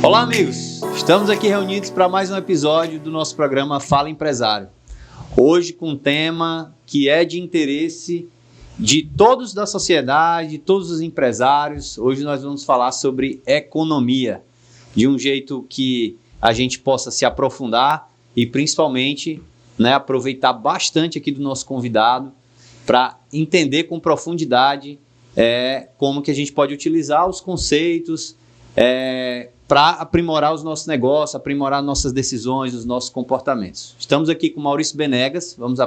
Olá, amigos! Estamos aqui reunidos para mais um episódio do nosso programa Fala Empresário. Hoje com um tema que é de interesse de todos da sociedade, de todos os empresários. Hoje nós vamos falar sobre economia, de um jeito que a gente possa se aprofundar e principalmente aproveitar bastante aqui do nosso convidado para entender com profundidade como que a gente pode utilizar os conceitos para aprimorar os nossos negócios, aprimorar nossas decisões, os nossos comportamentos. Estamos aqui com Maurício Benegas, vamos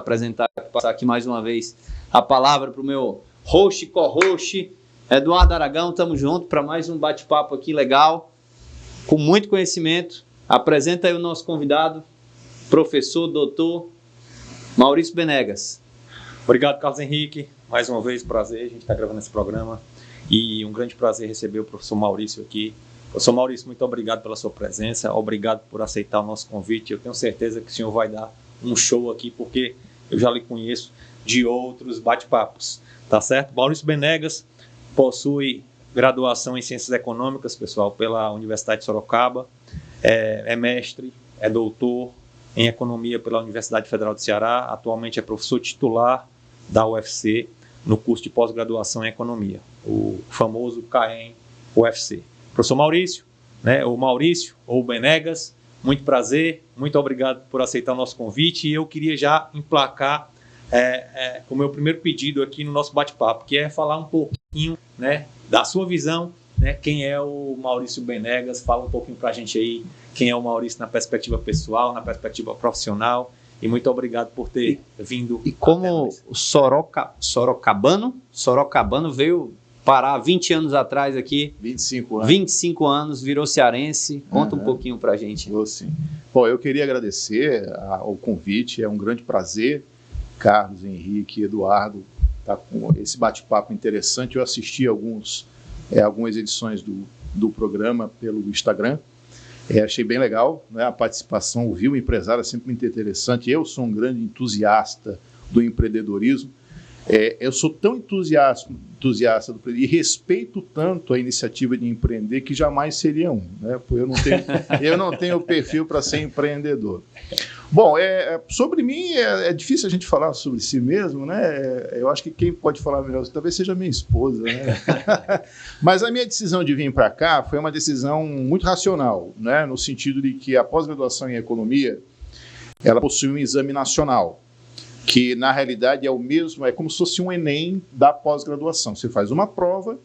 passar aqui mais uma vez a palavra para o meu host, co-host, Eduardo Aragão. Estamos juntos para mais um bate-papo aqui legal, com muito conhecimento. Apresenta aí o nosso convidado, professor, doutor Maurício Benegas. Obrigado, Carlos Henrique. Mais uma vez, prazer, a gente está gravando esse programa e um grande prazer receber o professor Maurício aqui. Professor Maurício, muito obrigado pela sua presença, obrigado por aceitar o nosso convite. Eu tenho certeza que o senhor vai dar um show aqui, porque eu já lhe conheço de outros bate-papos, tá certo? Maurício Benegas possui graduação em Ciências Econômicas, pessoal, pela Universidade de Sorocaba, é mestre, é doutor em Economia pela Universidade Federal do Ceará, atualmente é professor titular da UFC no curso de pós-graduação em Economia, o famoso CAEM-UFC. Professor Maurício, o Maurício ou o Benegas, muito prazer, muito obrigado por aceitar o nosso convite e eu queria já emplacar o meu primeiro pedido aqui no nosso bate-papo, que é falar um pouquinho da sua visão, quem é o Maurício Benegas, fala um pouquinho para a gente aí, quem é o Maurício na perspectiva pessoal, na perspectiva profissional, e muito obrigado por ter vindo. E como o sorocabano veio parar 20 anos atrás aqui. 25 anos, virou cearense. Conta um pouquinho pra gente. Sim. Bom, eu queria agradecer o convite, é um grande prazer, Carlos, Henrique, Eduardo, tá com esse bate-papo interessante. Eu assisti algumas edições do programa pelo Instagram, achei bem legal, a participação, ouvir o empresário é sempre muito interessante. Eu sou um grande entusiasta do empreendedorismo. Eu sou tão entusiasta e respeito tanto a iniciativa de empreender que jamais seria um, porque eu não tenho perfil para ser empreendedor. Bom, sobre mim é difícil a gente falar sobre si mesmo, eu acho que quem pode falar melhor talvez seja minha esposa, Mas a minha decisão de vir para cá foi uma decisão muito racional, no sentido de que a pós-graduação em economia ela possui um exame nacional, que na realidade é o mesmo, é como se fosse um Enem da pós-graduação. Você faz uma prova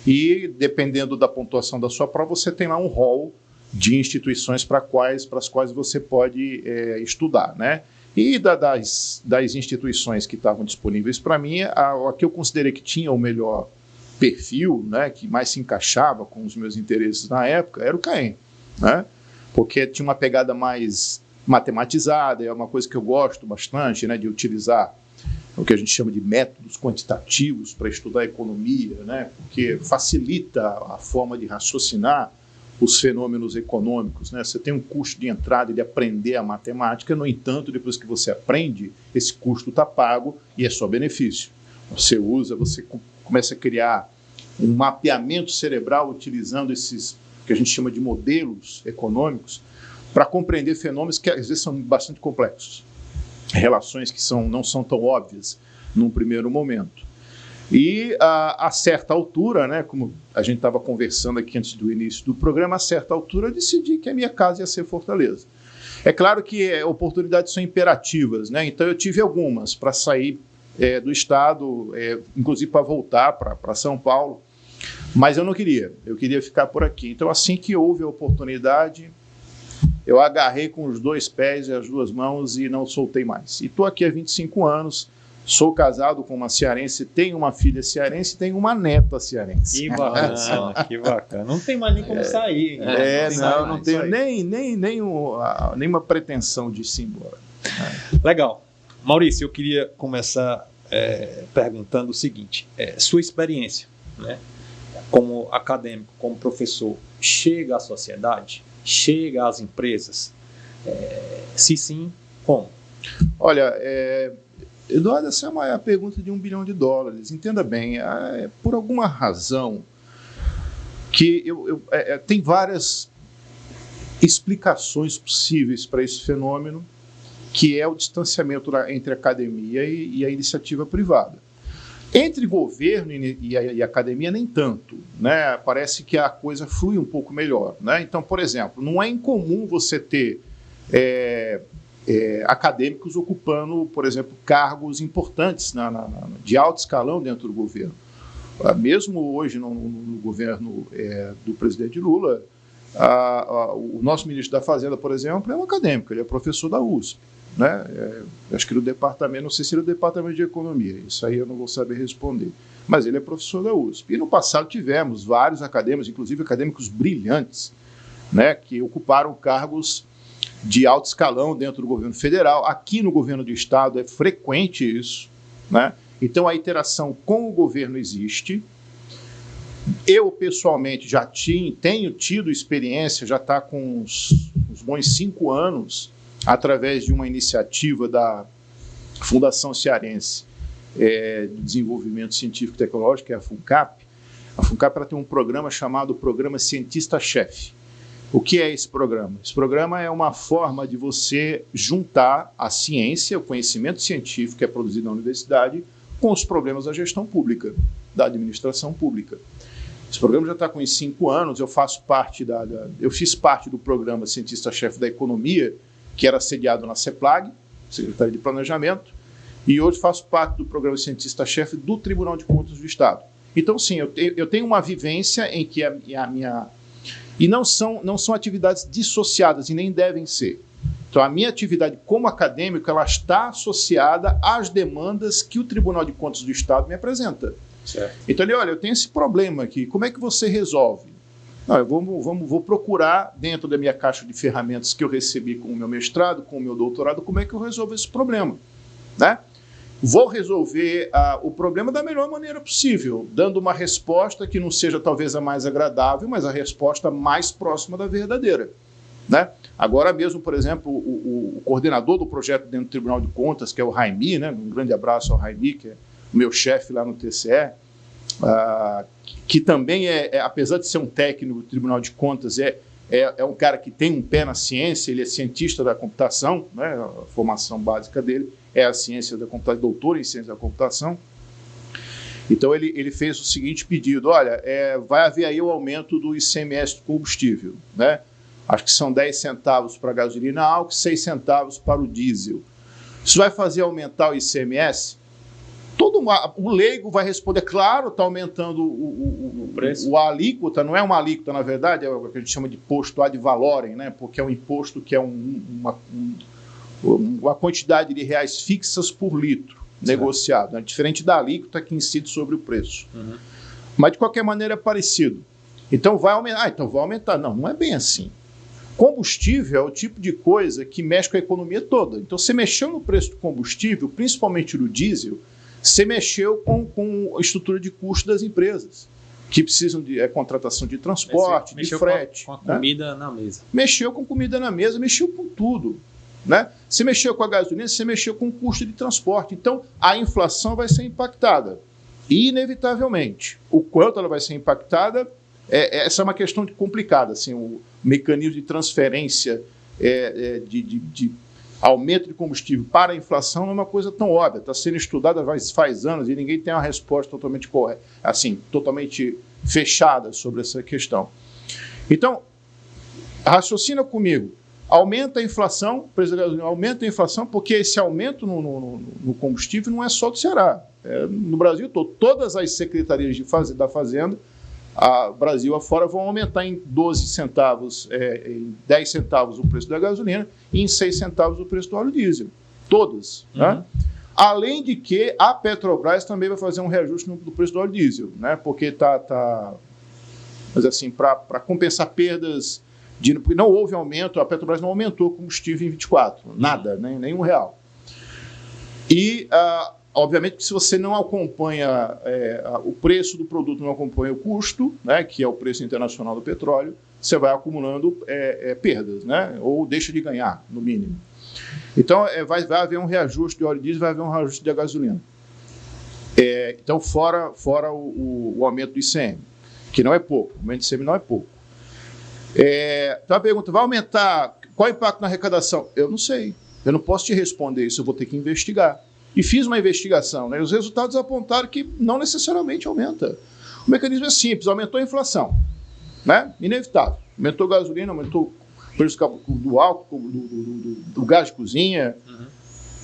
e, dependendo da pontuação da sua prova, você tem lá um rol de instituições para as quais você pode estudar, E das instituições que estavam disponíveis para mim, a que eu considerei que tinha o melhor perfil, que mais se encaixava com os meus interesses na época, era o CAEM, Porque tinha uma pegada mais matematizada, é uma coisa que eu gosto bastante, de utilizar o que a gente chama de métodos quantitativos para estudar a economia, porque facilita a forma de raciocinar os fenômenos econômicos. Você tem um custo de entrada e de aprender a matemática, no entanto, depois que você aprende, esse custo está pago e é só benefício. Você começa a criar um mapeamento cerebral utilizando esses que a gente chama de modelos econômicos, para compreender fenômenos que às vezes são bastante complexos, relações que não são tão óbvias num primeiro momento. E a certa altura, como a gente estava conversando aqui antes do início do programa, a certa altura eu decidi que a minha casa ia ser Fortaleza. É claro que oportunidades são imperativas, então eu tive algumas para sair do estado, inclusive para voltar para São Paulo, mas eu não queria, eu queria ficar por aqui. Então assim que houve a oportunidade, eu agarrei com os dois pés e as duas mãos e não soltei mais. E estou aqui há 25 anos, sou casado com uma cearense, tenho uma filha cearense e tenho uma neta cearense. Que bacana, que bacana. Não tem mais nem como sair. Não tenho nenhuma pretensão de ir embora. Legal. Maurício, eu queria começar perguntando o seguinte, sua experiência, como acadêmico, como professor, chega à sociedade? Chega às empresas? Se sim, como? Olha, Eduardo, essa é a pergunta de $1 bilhão. Entenda bem, por alguma razão que tem várias explicações possíveis para esse fenômeno, que é o distanciamento entre a academia e a iniciativa privada. Entre governo e academia, nem tanto, né? Parece que a coisa flui um pouco melhor, né? Então, por exemplo, não é incomum você ter acadêmicos ocupando, por exemplo, cargos importantes de alto escalão dentro do governo. Mesmo hoje no governo do presidente Lula, o nosso ministro da Fazenda, por exemplo, é um acadêmico, ele é professor da USP. Né? Acho que no departamento, não sei se era o departamento de economia, isso aí eu não vou saber responder, mas ele é professor da USP. E no passado tivemos vários acadêmicos, inclusive acadêmicos brilhantes, né, que ocuparam cargos de alto escalão dentro do governo federal. Aqui no governo do estado é frequente isso, né? Então a interação com o governo existe. Eu, pessoalmente, já tenho tido experiência, já está com uns bons 5 anos, através de uma iniciativa da Fundação Cearense de Desenvolvimento Científico e Tecnológico, que é a FUNCAP. A FUNCAP ela tem um programa chamado Programa Cientista-Chefe. O que é esse programa? Esse programa é uma forma de você juntar a ciência, o conhecimento científico que é produzido na universidade, com os problemas da gestão pública, da administração pública. Esse programa já está com 5 anos, eu fiz parte do programa Cientista-Chefe da Economia, que era sediado na CEPLAG, Secretaria de Planejamento, e hoje faço parte do programa Cientista-Chefe do Tribunal de Contas do Estado. Então, sim, eu tenho uma vivência em que a minha... E não são atividades dissociadas, e nem devem ser. Então, a minha atividade como acadêmico, ela está associada às demandas que o Tribunal de Contas do Estado me apresenta. Certo. Então, ele, olha, eu tenho esse problema aqui, como é que você resolve? Não, eu vou procurar, dentro da minha caixa de ferramentas que eu recebi com o meu mestrado, com o meu doutorado, como é que eu resolvo esse problema, né? Vou resolver o problema da melhor maneira possível, dando uma resposta que não seja talvez a mais agradável, mas a resposta mais próxima da verdadeira, né? Agora mesmo, por exemplo, o coordenador do projeto dentro do Tribunal de Contas, que é o Raimi, né? Um grande abraço ao Raimi, que é o meu chefe lá no TCE, que também apesar de ser um técnico do Tribunal de Contas, é um cara que tem um pé na ciência, ele é cientista da computação, né? A formação básica dele é a ciência da computação, doutor em ciência da computação. Então ele fez o seguinte pedido: olha, vai haver aí o aumento do ICMS do combustível, né? Acho que são 10 centavos para a gasolina álcool, 6 centavos para o diesel. Isso vai fazer aumentar o ICMS? O leigo vai responder, claro, está aumentando o preço. A alíquota, não é uma alíquota, na verdade, é o que a gente chama de imposto ad valorem, né? Porque é um imposto que é uma quantidade de reais fixas por litro negociado, né? Diferente da alíquota que incide sobre o preço. Uhum. Mas, de qualquer maneira, é parecido. Então, vai aumentar. Então vai aumentar. Não é bem assim. Combustível é o tipo de coisa que mexe com a economia toda. Então, você mexeu no preço do combustível, principalmente do diesel, você mexeu com a estrutura de custo das empresas, que precisam de contratação de transporte, de frete. Com a comida, né? Na mesa. Mexeu com comida na mesa, mexeu com tudo, né? Você mexeu com a gasolina, você mexeu com o custo de transporte. Então, a inflação vai ser impactada, inevitavelmente. O quanto ela vai ser impactada, essa é uma questão complicada. Assim, o mecanismo de transferência de aumento de combustível para a inflação não é uma coisa tão óbvia, está sendo estudada faz anos e ninguém tem uma resposta totalmente correta, assim, totalmente fechada sobre essa questão. Então, raciocina comigo, aumenta a inflação, o preço da gasolina aumenta a inflação, porque esse aumento no combustível não é só do Ceará, no Brasil todo. Todas as secretarias da Fazenda, Brasil afora, vão aumentar em 12 centavos, em 10 centavos o preço da gasolina e em 6 centavos o preço do óleo diesel. Todas. Uhum. Né? Além de que a Petrobras também vai fazer um reajuste do preço do óleo diesel, né? Porque mas assim, para compensar perdas, porque não houve aumento, a Petrobras não aumentou o combustível em 24, nada, nem R$1. E obviamente que se você não acompanha o preço do produto, não acompanha o custo, né, que é o preço internacional do petróleo, você vai acumulando perdas, né, ou deixa de ganhar, no mínimo. Então, vai haver um reajuste de óleo diesel, vai haver um reajuste da gasolina. Então, fora o aumento do ICM, que não é pouco, o aumento do ICM não é pouco. Então a pergunta, vai aumentar? Qual o impacto na arrecadação? Eu não sei. Eu não posso te responder isso, eu vou ter que investigar. E fiz uma investigação, né? Os resultados apontaram que não necessariamente aumenta. O mecanismo é simples, aumentou a inflação, né? Inevitável. Aumentou a gasolina, aumentou o preço do álcool, do gás de cozinha,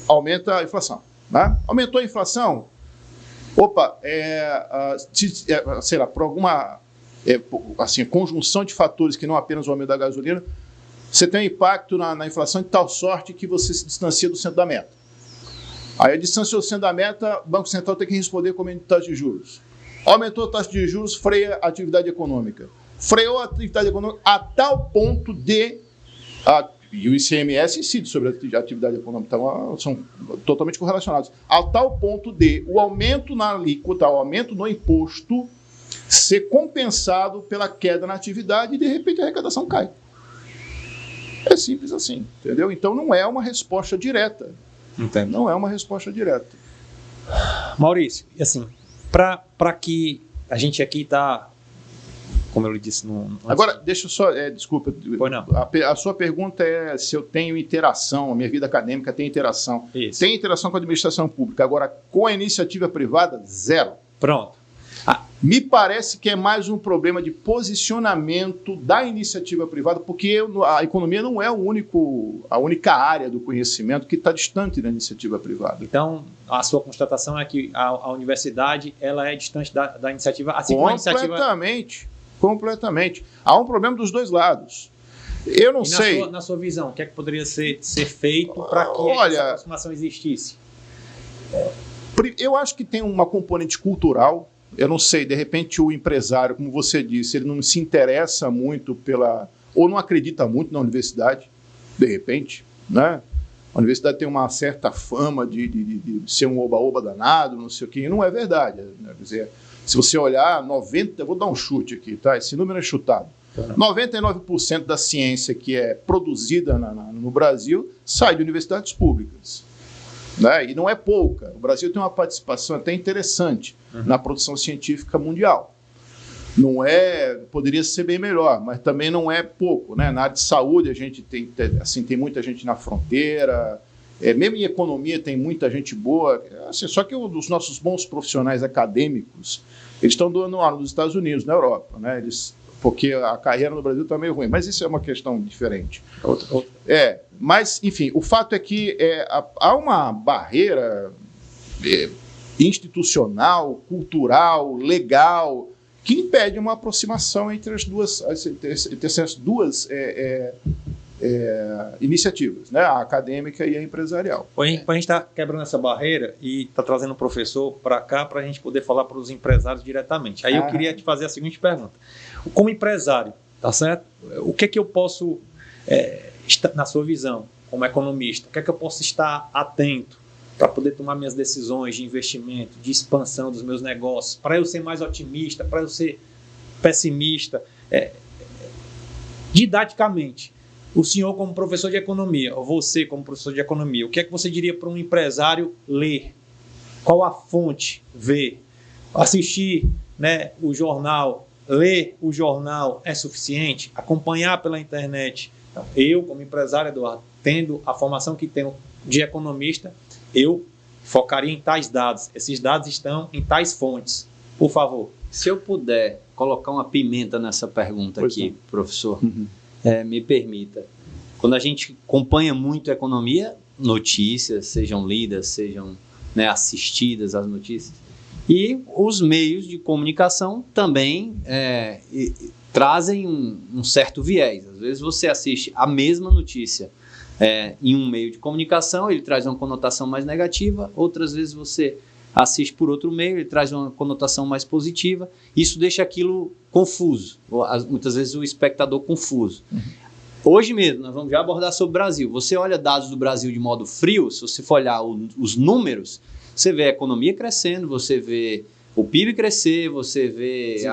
aumenta a inflação. Né? Aumentou a inflação, sei lá, por alguma conjunção de fatores que não apenas o aumento da gasolina, você tem um impacto na inflação de tal sorte que você se distancia do centro da meta. Aí a distância do centro da meta, o Banco Central tem que responder com aumento de taxa de juros. Aumentou a taxa de juros, freia a atividade econômica. Freou a atividade econômica a tal ponto de... e o ICMS incide sobre a atividade econômica, então são totalmente correlacionados. A tal ponto de o aumento na alíquota, o aumento no imposto, ser compensado pela queda na atividade e, de repente, a arrecadação cai. É simples assim, entendeu? Então, não é uma resposta direta. Entendo. Não é uma resposta direta. Maurício, assim, para que a gente aqui está, como eu lhe disse... Agora, deixa eu só... desculpa. Pois não. A sua pergunta é se eu tenho interação, a minha vida acadêmica tem interação. Isso. Tem interação com a administração pública. Agora, com a iniciativa privada, zero. Pronto. Me parece que é mais um problema de posicionamento da iniciativa privada, porque a economia não é a única área do conhecimento que está distante da iniciativa privada. Então, a sua constatação é que a universidade ela é distante da iniciativa, assim como a iniciativa... Completamente. Há um problema dos dois lados. Eu não sei... Na sua visão, o que é que poderia ser feito para que essa aproximação existisse? Eu acho que tem uma componente cultural. Eu não sei, de repente o empresário, como você disse, ele não se interessa muito ou não acredita muito na universidade, de repente, né? A universidade tem uma certa fama de ser um oba-oba danado, não sei o quê, e não é verdade. Né? Quer dizer, se você olhar, eu vou dar um chute aqui, tá? Esse número é chutado. 99% da ciência que é produzida no Brasil sai de universidades públicas. Né? E não é pouca. O Brasil tem uma participação até interessante na produção científica mundial. Não é, poderia ser bem melhor, mas também não é pouco. Né? Na área de saúde, a gente tem muita gente na fronteira, mesmo em economia tem muita gente boa. Assim, só que os nossos bons profissionais acadêmicos, eles estão doando aula nos Estados Unidos, na Europa. Né? Porque a carreira no Brasil está meio ruim, mas isso é uma questão diferente. Mas, enfim, o fato é que há uma barreira institucional, cultural, legal, que impede uma aproximação entre essas duas iniciativas, né? A acadêmica e a empresarial. A gente está quebrando essa barreira e está trazendo um professor para cá para a gente poder falar para os empresários diretamente. Aí eu queria te fazer a seguinte pergunta. Como empresário, tá certo? O que é que eu posso, na sua visão, como economista, o que é que eu posso estar atento para poder tomar minhas decisões de investimento, de expansão dos meus negócios, para eu ser mais otimista, para eu ser pessimista? Didaticamente, o senhor como professor de economia, ou você como professor de economia, o que é que você diria para um empresário ler? Qual a fonte ver? Assistir, né, o jornal, ler o jornal é suficiente? Acompanhar pela internet? Então, eu, como empresário, Eduardo, tendo a formação que tenho de economista, eu focaria em tais dados. Esses dados estão em tais fontes. Por favor. Se eu puder colocar uma pimenta nessa pergunta aqui, professor, me permita. Quando a gente acompanha muito a economia, notícias, sejam lidas, sejam, né, assistidas as notícias, e os meios de comunicação também trazem um certo viés. Às vezes você assiste a mesma notícia em um meio de comunicação, ele traz uma conotação mais negativa, outras vezes você assiste por outro meio, ele traz uma conotação mais positiva, isso deixa aquilo confuso, muitas vezes o espectador confuso. Hoje mesmo, nós vamos já abordar sobre o Brasil. Você olha dados do Brasil de modo frio, se você for olhar os números, você vê a economia crescendo, você vê o PIB crescer, você vê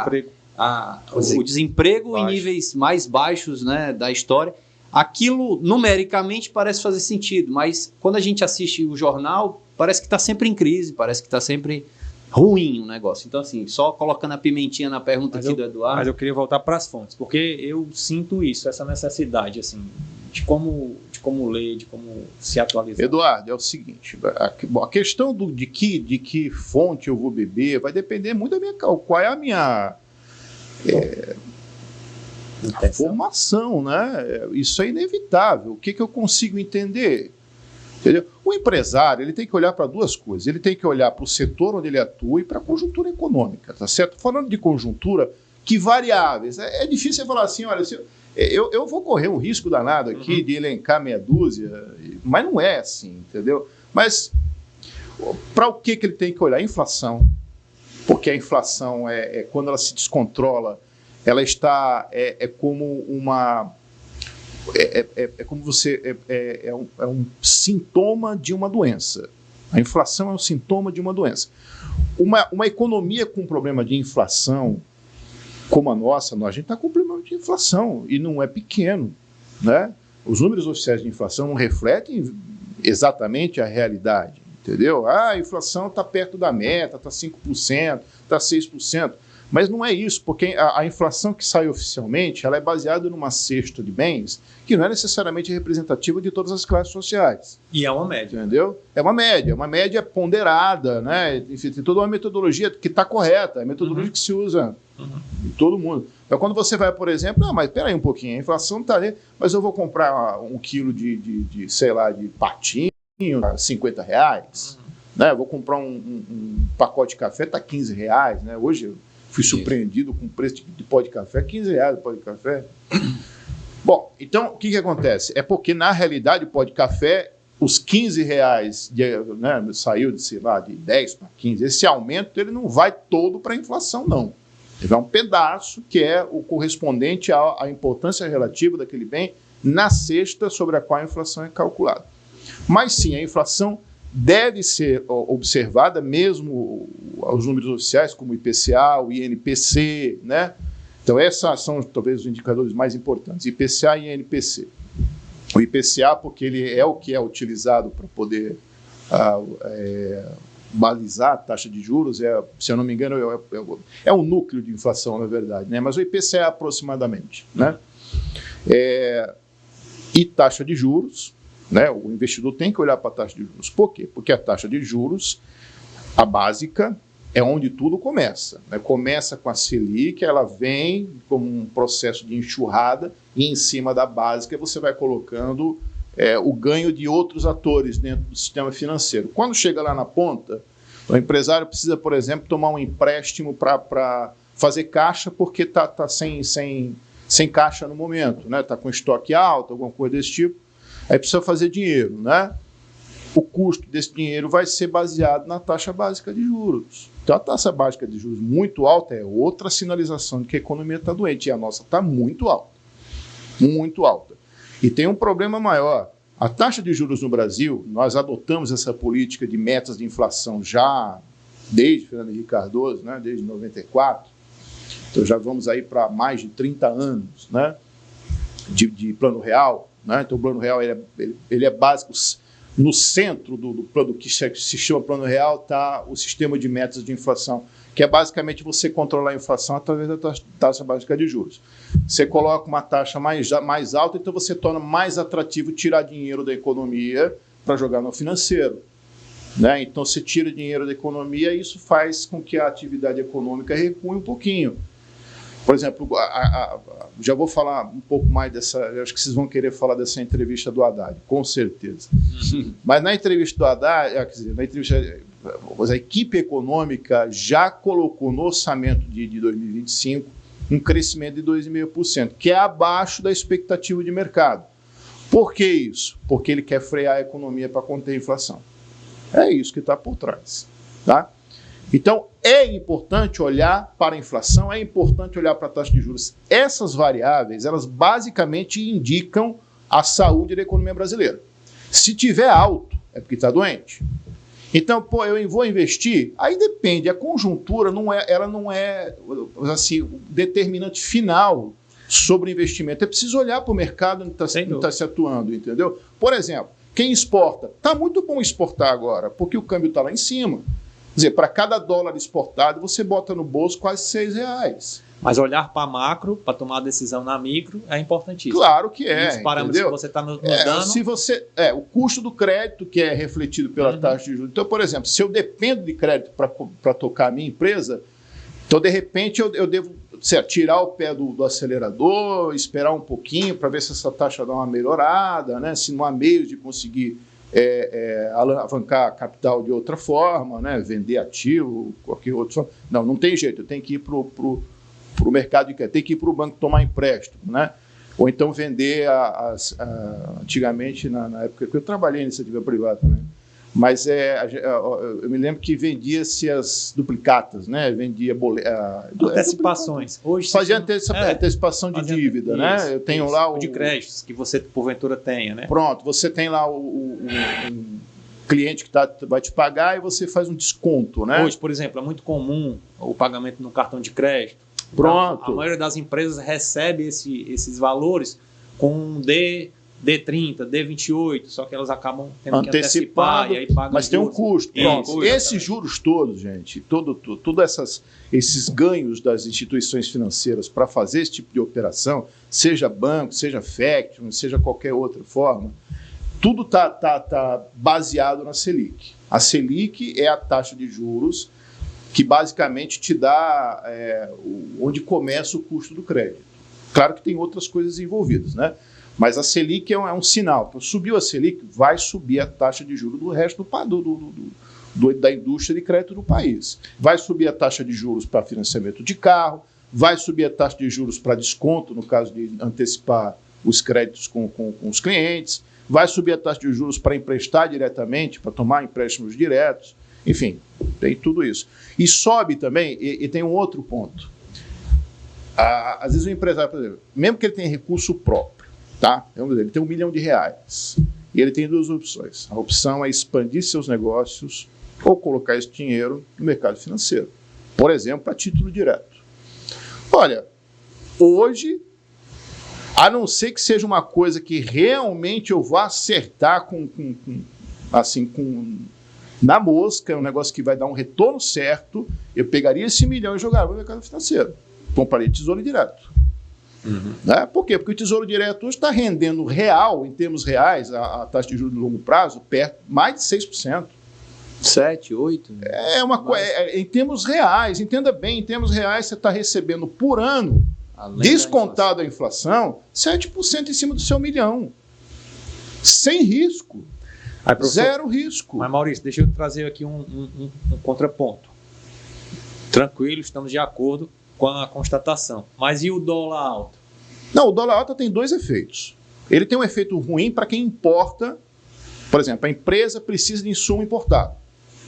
o desemprego em níveis mais baixos, né, da história. Aquilo, numericamente, parece fazer sentido, mas quando a gente assiste o jornal, parece que está sempre em crise, parece que está sempre ruim o negócio. Então, assim, só colocando a pimentinha na pergunta aqui do Eduardo. Mas eu queria voltar para as fontes, porque eu sinto isso, essa necessidade, assim, de como ler, de como se atualizar. Eduardo, é o seguinte, a questão de que fonte eu vou beber vai depender muito da minha, qual é a minha formação, né? Isso é inevitável. O que eu consigo entender? Entendeu? O empresário, ele tem que olhar para duas coisas. Ele tem que olhar para o setor onde ele atua e para a conjuntura econômica, tá certo? Falando de conjuntura, que variáveis? É difícil você falar assim, olha, eu vou correr um risco danado aqui de elencar meia dúzia, mas não é assim, entendeu? Mas para o que ele tem que olhar? A inflação, porque a inflação quando ela se descontrola, ela está como uma... como você... É um sintoma de uma doença. A inflação é um sintoma de uma doença. Uma economia com problema de inflação, como a nossa, a gente está com problema de inflação, e não é pequeno, né? Os números oficiais de inflação não refletem exatamente a realidade, entendeu? A inflação está perto da meta, está 5%, está 6%. Mas não é isso, porque a inflação que sai oficialmente, ela é baseada numa cesta de bens que não é necessariamente representativa de todas as classes sociais. E é uma média. Entendeu? É uma média ponderada, né? Enfim, tem toda uma metodologia que está correta, é a metodologia que se usa em todo mundo. Então, quando você vai, por exemplo, mas espera aí um pouquinho, a inflação está ali, mas eu vou comprar 1 quilo sei lá, de patinho a R$50, né? Eu vou comprar um pacote de café, está R$15, né? Hoje eu fui surpreendido com o preço de pó de café, R$15 o pó de café. Bom, então, o que acontece? É porque, na realidade, o pó de café, os R$15, né, saiu de, sei lá, de 10 para 15. Esse aumento ele não vai todo para a inflação, não. Ele vai um pedaço que é o correspondente à importância relativa daquele bem na cesta sobre a qual a inflação é calculada. Mas, sim, a inflação deve ser observada mesmo os números oficiais, como o IPCA, o INPC, né? Então, esses são talvez os indicadores mais importantes, IPCA e INPC. O IPCA, porque ele é o que é utilizado para poder balizar a taxa de juros, se eu não me engano, é um núcleo de inflação, na verdade, né? Mas o IPCA é aproximadamente, né? E taxa de juros, né? O investidor tem que olhar para a taxa de juros. Por quê? Porque a taxa de juros, a básica, é onde tudo começa, né? Começa com a Selic, ela vem como um processo de enxurrada e em cima da básica você vai colocando o ganho de outros atores dentro do sistema financeiro. Quando chega lá na ponta, o empresário precisa, por exemplo, tomar um empréstimo para fazer caixa porque está sem caixa no momento, né? Está com estoque alto, alguma coisa desse tipo. Aí precisa fazer dinheiro, né? O custo desse dinheiro vai ser baseado na taxa básica de juros. Então, a taxa básica de juros muito alta é outra sinalização de que a economia está doente. E a nossa está muito alta. Muito alta. E tem um problema maior. A taxa de juros no Brasil, nós adotamos essa política de metas de inflação já desde Fernando Henrique Cardoso, né? Desde 94. Então, já vamos aí para mais de 30 anos, né? De plano real. Né? Então, o plano real ele é básico. No centro do plano que se chama plano real está o sistema de metas de inflação, que é basicamente você controlar a inflação através da taxa básica de juros. Você coloca uma taxa mais alta, então você torna mais atrativo tirar dinheiro da economia para jogar no financeiro. Né? Então, você tira dinheiro da economia e isso faz com que a atividade econômica recue um pouquinho. Por exemplo, já vou falar um pouco mais eu acho que vocês vão querer falar dessa entrevista do Haddad, com certeza. Mas na entrevista do Haddad, quer dizer, a equipe econômica já colocou no orçamento de 2025 um crescimento de 2,5%, que é abaixo da expectativa de mercado. Por que isso? Porque ele quer frear a economia para conter a inflação. É isso que está por trás, tá? Então, é importante olhar para a inflação, é importante olhar para a taxa de juros. Essas variáveis, elas basicamente indicam a saúde da economia brasileira. Se tiver alto, é porque está doente. Então, eu vou investir? Aí depende, a conjuntura ela não é assim, o determinante final sobre o investimento. É preciso olhar para o mercado onde está se atuando, entendeu? Por exemplo, quem exporta? Está muito bom exportar agora, porque o câmbio está lá em cima. Quer dizer, para cada dólar exportado, você bota no bolso quase R$6. Mas olhar para macro, para tomar a decisão na micro, é importantíssimo. Claro que é. E os parâmetros entendeu? que você está nos dando... Se você, o custo do crédito que é refletido pela taxa de juros. Então, por exemplo, se eu dependo de crédito para tocar a minha empresa, então, de repente, eu devo tirar o pé do acelerador, esperar um pouquinho para ver se essa taxa dá uma melhorada, né? Se não há meios de conseguir alavancar capital de outra forma, né? Vender ativo, qualquer outra forma. Não tem jeito, eu tenho que ir para o mercado de crédito, tem que ir para o banco tomar empréstimo, né? Ou então vender antigamente, na época que eu trabalhei em iniciativa privada também, mas eu me lembro que vendia-se as duplicatas, né? Vendia antecipações. Hoje fazia antecipação de dívida, né? Eu tenho lá de créditos que você porventura tenha, né? Pronto, você tem lá um cliente que vai te pagar e você faz um desconto, né? Hoje, por exemplo, é muito comum o pagamento no cartão de crédito. Pronto. A maioria das empresas recebe esses valores com D30, D28, só que elas acabam tendo que antecipar e aí pagam. Mas tem um custo. Pronto. Esses juros todos, gente, todos esses ganhos das instituições financeiras para fazer esse tipo de operação, seja banco, seja factoring, seja qualquer outra forma, tudo tá baseado na Selic. A Selic é a taxa de juros que basicamente te dá onde começa o custo do crédito. Claro que tem outras coisas envolvidas, né? Mas a Selic é um sinal. Então, subiu a Selic, vai subir a taxa de juros do resto da indústria de crédito do país. Vai subir a taxa de juros para financiamento de carro, vai subir a taxa de juros para desconto, no caso de antecipar os créditos com os clientes, vai subir a taxa de juros para emprestar diretamente, para tomar empréstimos diretos. Enfim, tem tudo isso. E sobe também, e tem um outro ponto. Às vezes o empresário, por exemplo, mesmo que ele tenha recurso próprio, tá? Ele tem R$1 milhão, e ele tem duas opções. A opção é expandir seus negócios ou colocar esse dinheiro no mercado financeiro. Por exemplo, a título direto. Olha, hoje, a não ser que seja uma coisa que realmente eu vá acertar na mosca, é um negócio que vai dar um retorno certo, eu pegaria esse 1 milhão e jogaria no mercado financeiro. Compraria tesouro direto. Né? Por quê? Porque o tesouro direto hoje está rendendo real, em termos reais, a taxa de juros de longo prazo, mais de 6%. 7, 8? É uma coisa. Em termos reais, entenda bem, em termos reais, você está recebendo por ano, descontado a inflação, 7% em cima do seu 1 milhão. Sem risco. Aí, zero risco. Mas, Maurício, deixa eu trazer aqui um contraponto. Tranquilo, estamos de acordo com a constatação. Mas e o dólar alto? Não, o dólar alto tem dois efeitos. Ele tem um efeito ruim para quem importa. Por exemplo, a empresa precisa de insumo importado.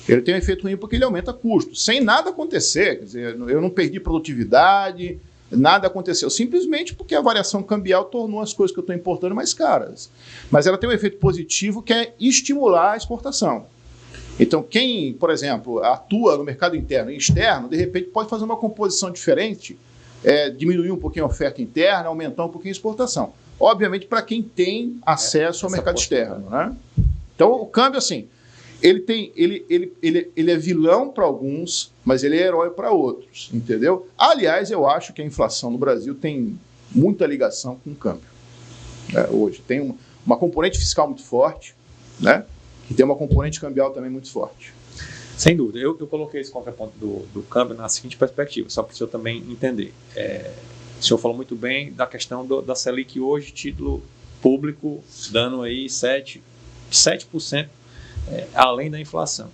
Ele tem um efeito ruim porque ele aumenta custo. Sem nada acontecer. Quer dizer, eu não perdi produtividade, nada aconteceu. Simplesmente porque a variação cambial tornou as coisas que eu estou importando mais caras. Mas ela tem um efeito positivo que é estimular a exportação. Então, quem, por exemplo, atua no mercado interno e externo, de repente pode fazer uma composição diferente, diminuir um pouquinho a oferta interna, aumentar um pouquinho a exportação. Obviamente, para quem tem acesso ao mercado externo, né? Então, o câmbio, assim, ele é vilão para alguns, mas ele é herói para outros, entendeu? Aliás, eu acho que a inflação no Brasil tem muita ligação com o câmbio. Hoje tem uma componente fiscal muito forte, né? Que tem uma componente cambial também muito forte. Sem dúvida. Eu coloquei esse contraponto do câmbio na seguinte perspectiva, só para o senhor também entender. O senhor falou muito bem da questão da Selic hoje, título público, dando aí 7% além da inflação.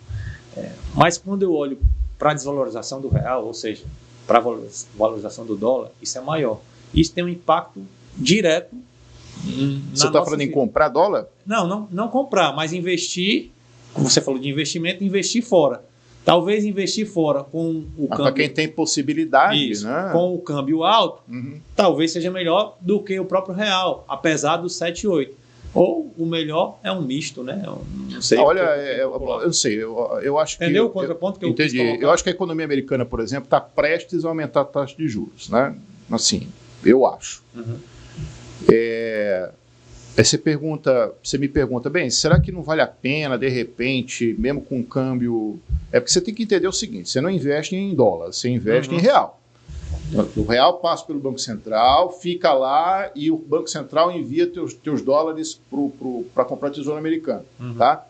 Mas quando eu olho para a desvalorização do real, ou seja, para a valorização do dólar, isso é maior. Isso tem um impacto direto. Você está falando em comprar dólar? Não comprar, mas investir, como você falou de investimento, investir fora. Talvez investir fora com o câmbio... Para quem tem possibilidade, isso, né? Com o câmbio alto, talvez seja melhor do que o próprio real, apesar do 7,8. Ou o melhor é um misto, né? Eu não sei. Olha, eu não sei, eu acho que... Entendeu o contraponto que eu entendi. Eu acho que a economia americana, por exemplo, está prestes a aumentar a taxa de juros, né? Assim, eu acho. Aí você me pergunta, bem, será que não vale a pena, de repente, mesmo com câmbio... É porque você tem que entender o seguinte, você não investe em dólar, você investe em real. O real passa pelo Banco Central, fica lá e o Banco Central envia teus dólares para comprar tesouro americano. Tá?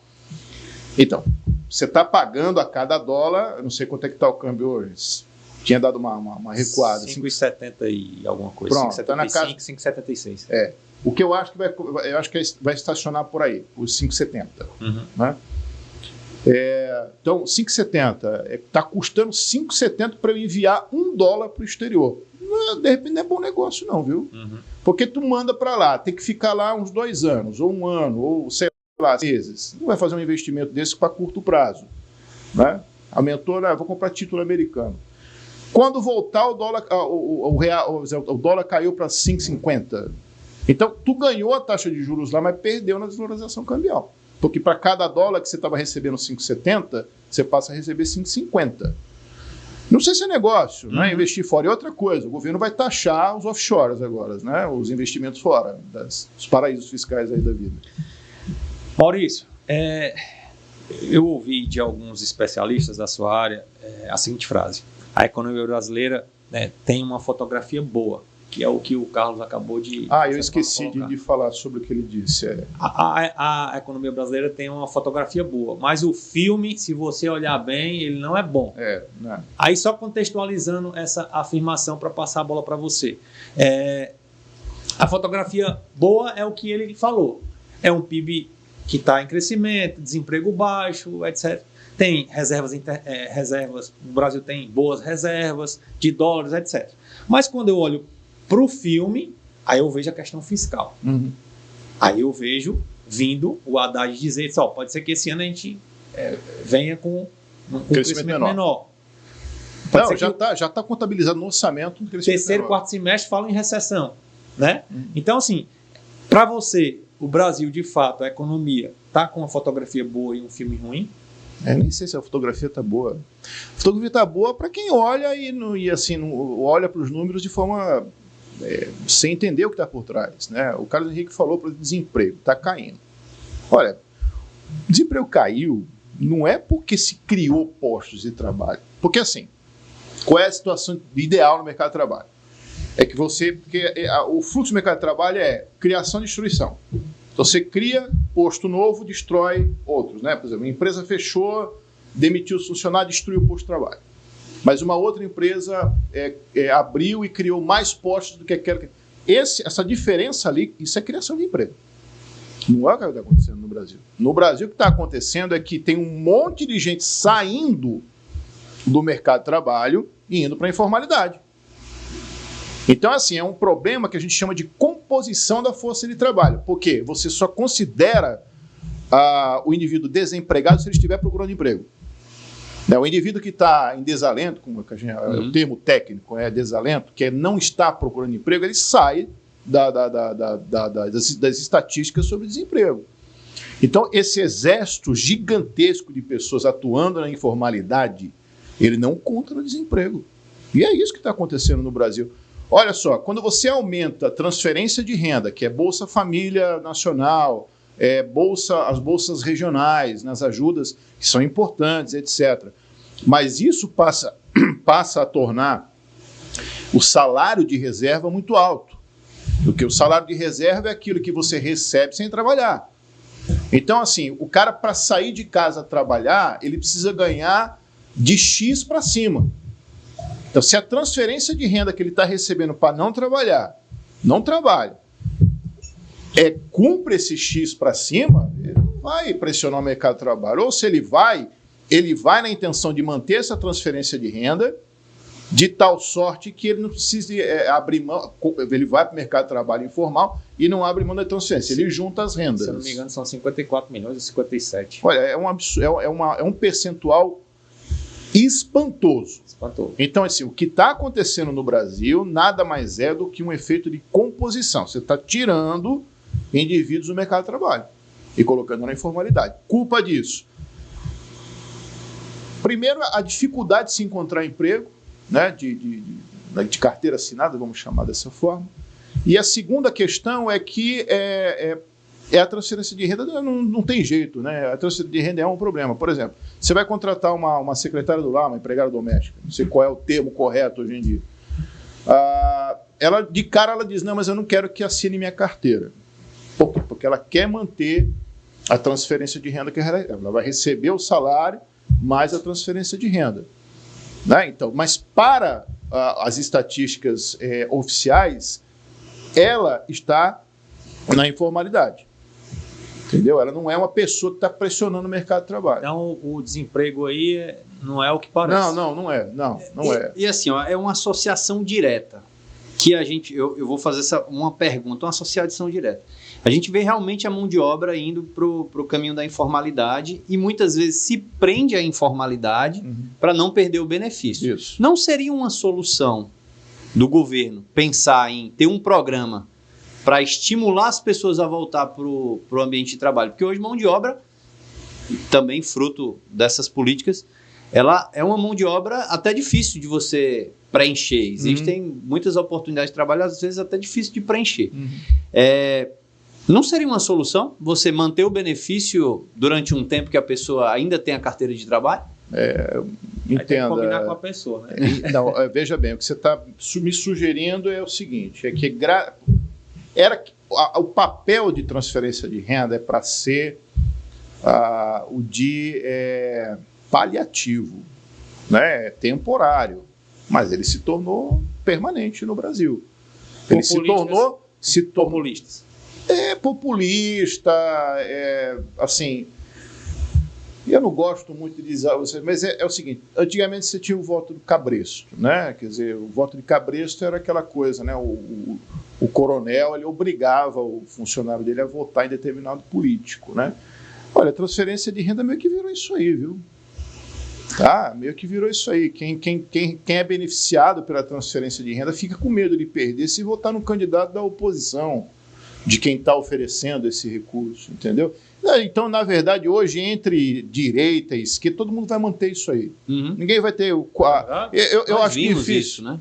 Então, você está pagando a cada dólar, eu não sei quanto é que está o câmbio hoje, tinha dado uma recuada. 5,70 e alguma coisa. Pronto, 5,75, tá na casa... 5,76. O que eu acho que vai estacionar por aí, os 5,70. Né? Então, 5,70 está custando 5,70 para eu enviar $1 para o exterior. De repente não é bom negócio não, viu? Porque tu manda para lá, tem que ficar lá uns 2 anos, ou 1 ano, ou sei lá, meses. Não vai fazer um investimento desse para curto prazo. Né? Aumentou, vou comprar título americano. Quando voltar, o dólar caiu para 5,50. Então, tu ganhou a taxa de juros lá, mas perdeu na desvalorização cambial. Porque para cada dólar que você estava recebendo 5,70, você passa a receber 5,50. Não sei se é negócio, né? Investir fora é outra coisa. O governo vai taxar os offshores agora, né? Os investimentos fora, dos paraísos fiscais aí da vida. Maurício, eu ouvi de alguns especialistas da sua área a seguinte frase: a economia brasileira, né, tem uma fotografia boa, que é o que o Carlos acabou de... eu esqueci de falar sobre o que ele disse. A economia brasileira tem uma fotografia boa, mas o filme, se você olhar bem, ele não é bom. Né? Aí, só contextualizando essa afirmação para passar a bola para você. A fotografia boa é o que ele falou. É um PIB que está em crescimento, desemprego baixo, etc. Tem reservas, o Brasil tem boas reservas de dólares, etc. Mas quando eu olho para o filme, aí eu vejo a questão fiscal. Aí eu vejo vindo o Haddad dizer, pode ser que esse ano a gente venha com um crescimento menor. Não, já está contabilizado no orçamento um crescimento terceiro, quarto semestre falam em recessão. Né? Então, assim, para você, o Brasil, de fato, a economia está com uma fotografia boa e um filme ruim? Nem sei se a fotografia está boa. A fotografia está boa para quem olha e assim, olha para os números de forma... sem entender o que está por trás. Né? O Carlos Henrique falou para o desemprego, está caindo. Olha, o desemprego caiu não é porque se criou postos de trabalho. Porque assim, qual é a situação ideal no mercado de trabalho? Porque o fluxo do mercado de trabalho é criação e destruição. Então você cria posto novo, destrói outros. Né? Por exemplo, a empresa fechou, demitiu os funcionários, destruiu o posto de trabalho. Mas uma outra empresa abriu e criou mais postos do que aquela. Essa diferença ali, isso é criação de emprego. Não é o que está acontecendo no Brasil. No Brasil, o que está acontecendo é que tem um monte de gente saindo do mercado de trabalho e indo para a informalidade. Então, assim, é um problema que a gente chama de composição da força de trabalho. Por quê? Você só considera o indivíduo desempregado se ele estiver procurando emprego. O indivíduo que está em desalento, como o termo técnico é desalento, que não está procurando emprego, ele sai das estatísticas sobre desemprego. Então, esse exército gigantesco de pessoas atuando na informalidade, ele não conta no desemprego. E é isso que está acontecendo no Brasil. Olha só, quando você aumenta a transferência de renda, que é Bolsa Família Nacional, as bolsas regionais, nas ajudas que são importantes, etc. Mas isso passa a tornar o salário de reserva muito alto. Porque o salário de reserva é aquilo que você recebe sem trabalhar. Então, assim, o cara, para sair de casa trabalhar, ele precisa ganhar de X para cima. Então, se a transferência de renda que ele está recebendo para não trabalhar, não trabalha, cumpre esse X para cima, ele não vai pressionar o mercado de trabalho. Ou se ele vai na intenção de manter essa transferência de renda, de tal sorte que ele não precise abrir mão, ele vai para o mercado de trabalho informal e não abre mão da transferência, ele junta as rendas. Se eu não me engano, são 54 milhões ou 57. Olha, é um percentual espantoso. Então, assim, o que está acontecendo no Brasil nada mais é do que um efeito de composição. Você está tirando indivíduos do mercado de trabalho e colocando na informalidade. Culpa disso. Primeiro, a dificuldade de se encontrar emprego, né, de carteira assinada, vamos chamar dessa forma. E a segunda questão é que a transferência de renda, não tem jeito, né? A transferência de renda é um problema. Por exemplo, você vai contratar uma secretária do lar, uma empregada doméstica, não sei qual é o termo correto hoje em dia. De cara ela diz, não, mas eu não quero que assine minha carteira. Por quê? Porque ela quer manter a transferência de renda que ela vai receber o salário mais a transferência de renda. Né? Então, mas para as estatísticas oficiais, ela está na informalidade. Entendeu? Ela não é uma pessoa que está pressionando o mercado de trabalho. Então, o desemprego aí não é o que parece. Não é. E assim, ó, é uma associação direta. Que eu vou fazer uma pergunta, uma associação direta. A gente vê realmente a mão de obra indo para o caminho da informalidade e muitas vezes se prende à informalidade para não perder o benefício. Isso. Não seria uma solução do governo pensar em ter um programa para estimular as pessoas a voltar para o ambiente de trabalho? Porque hoje mão de obra, também fruto dessas políticas, ela é uma mão de obra até difícil de você preencher. Existem muitas oportunidades de trabalho, às vezes até difícil de preencher. Não seria uma solução você manter o benefício durante um tempo que a pessoa ainda tem a carteira de trabalho? Entenda. Tem que combinar com a pessoa, né? Não, veja bem, o que você está me sugerindo é o seguinte, é que o papel de transferência de renda é para ser o de paliativo, né? Temporário, mas ele se tornou permanente no Brasil. Ele se tornou populistas. Populista, assim, eu não gosto muito de dizer, mas é o seguinte, antigamente você tinha o voto do cabresto, né? Quer dizer, o voto de cabresto era aquela coisa, né? O coronel, ele obrigava o funcionário dele a votar em determinado político, né? Olha, a transferência de renda meio que virou isso aí, viu? Meio que virou isso aí. Quem é beneficiado pela transferência de renda fica com medo de perder se votar no candidato da oposição, de quem está oferecendo esse recurso, entendeu? Então, na verdade, hoje, entre direita e esquerda, todo mundo vai manter isso aí. Ninguém vai ter... Eu acho difícil. Isso, né?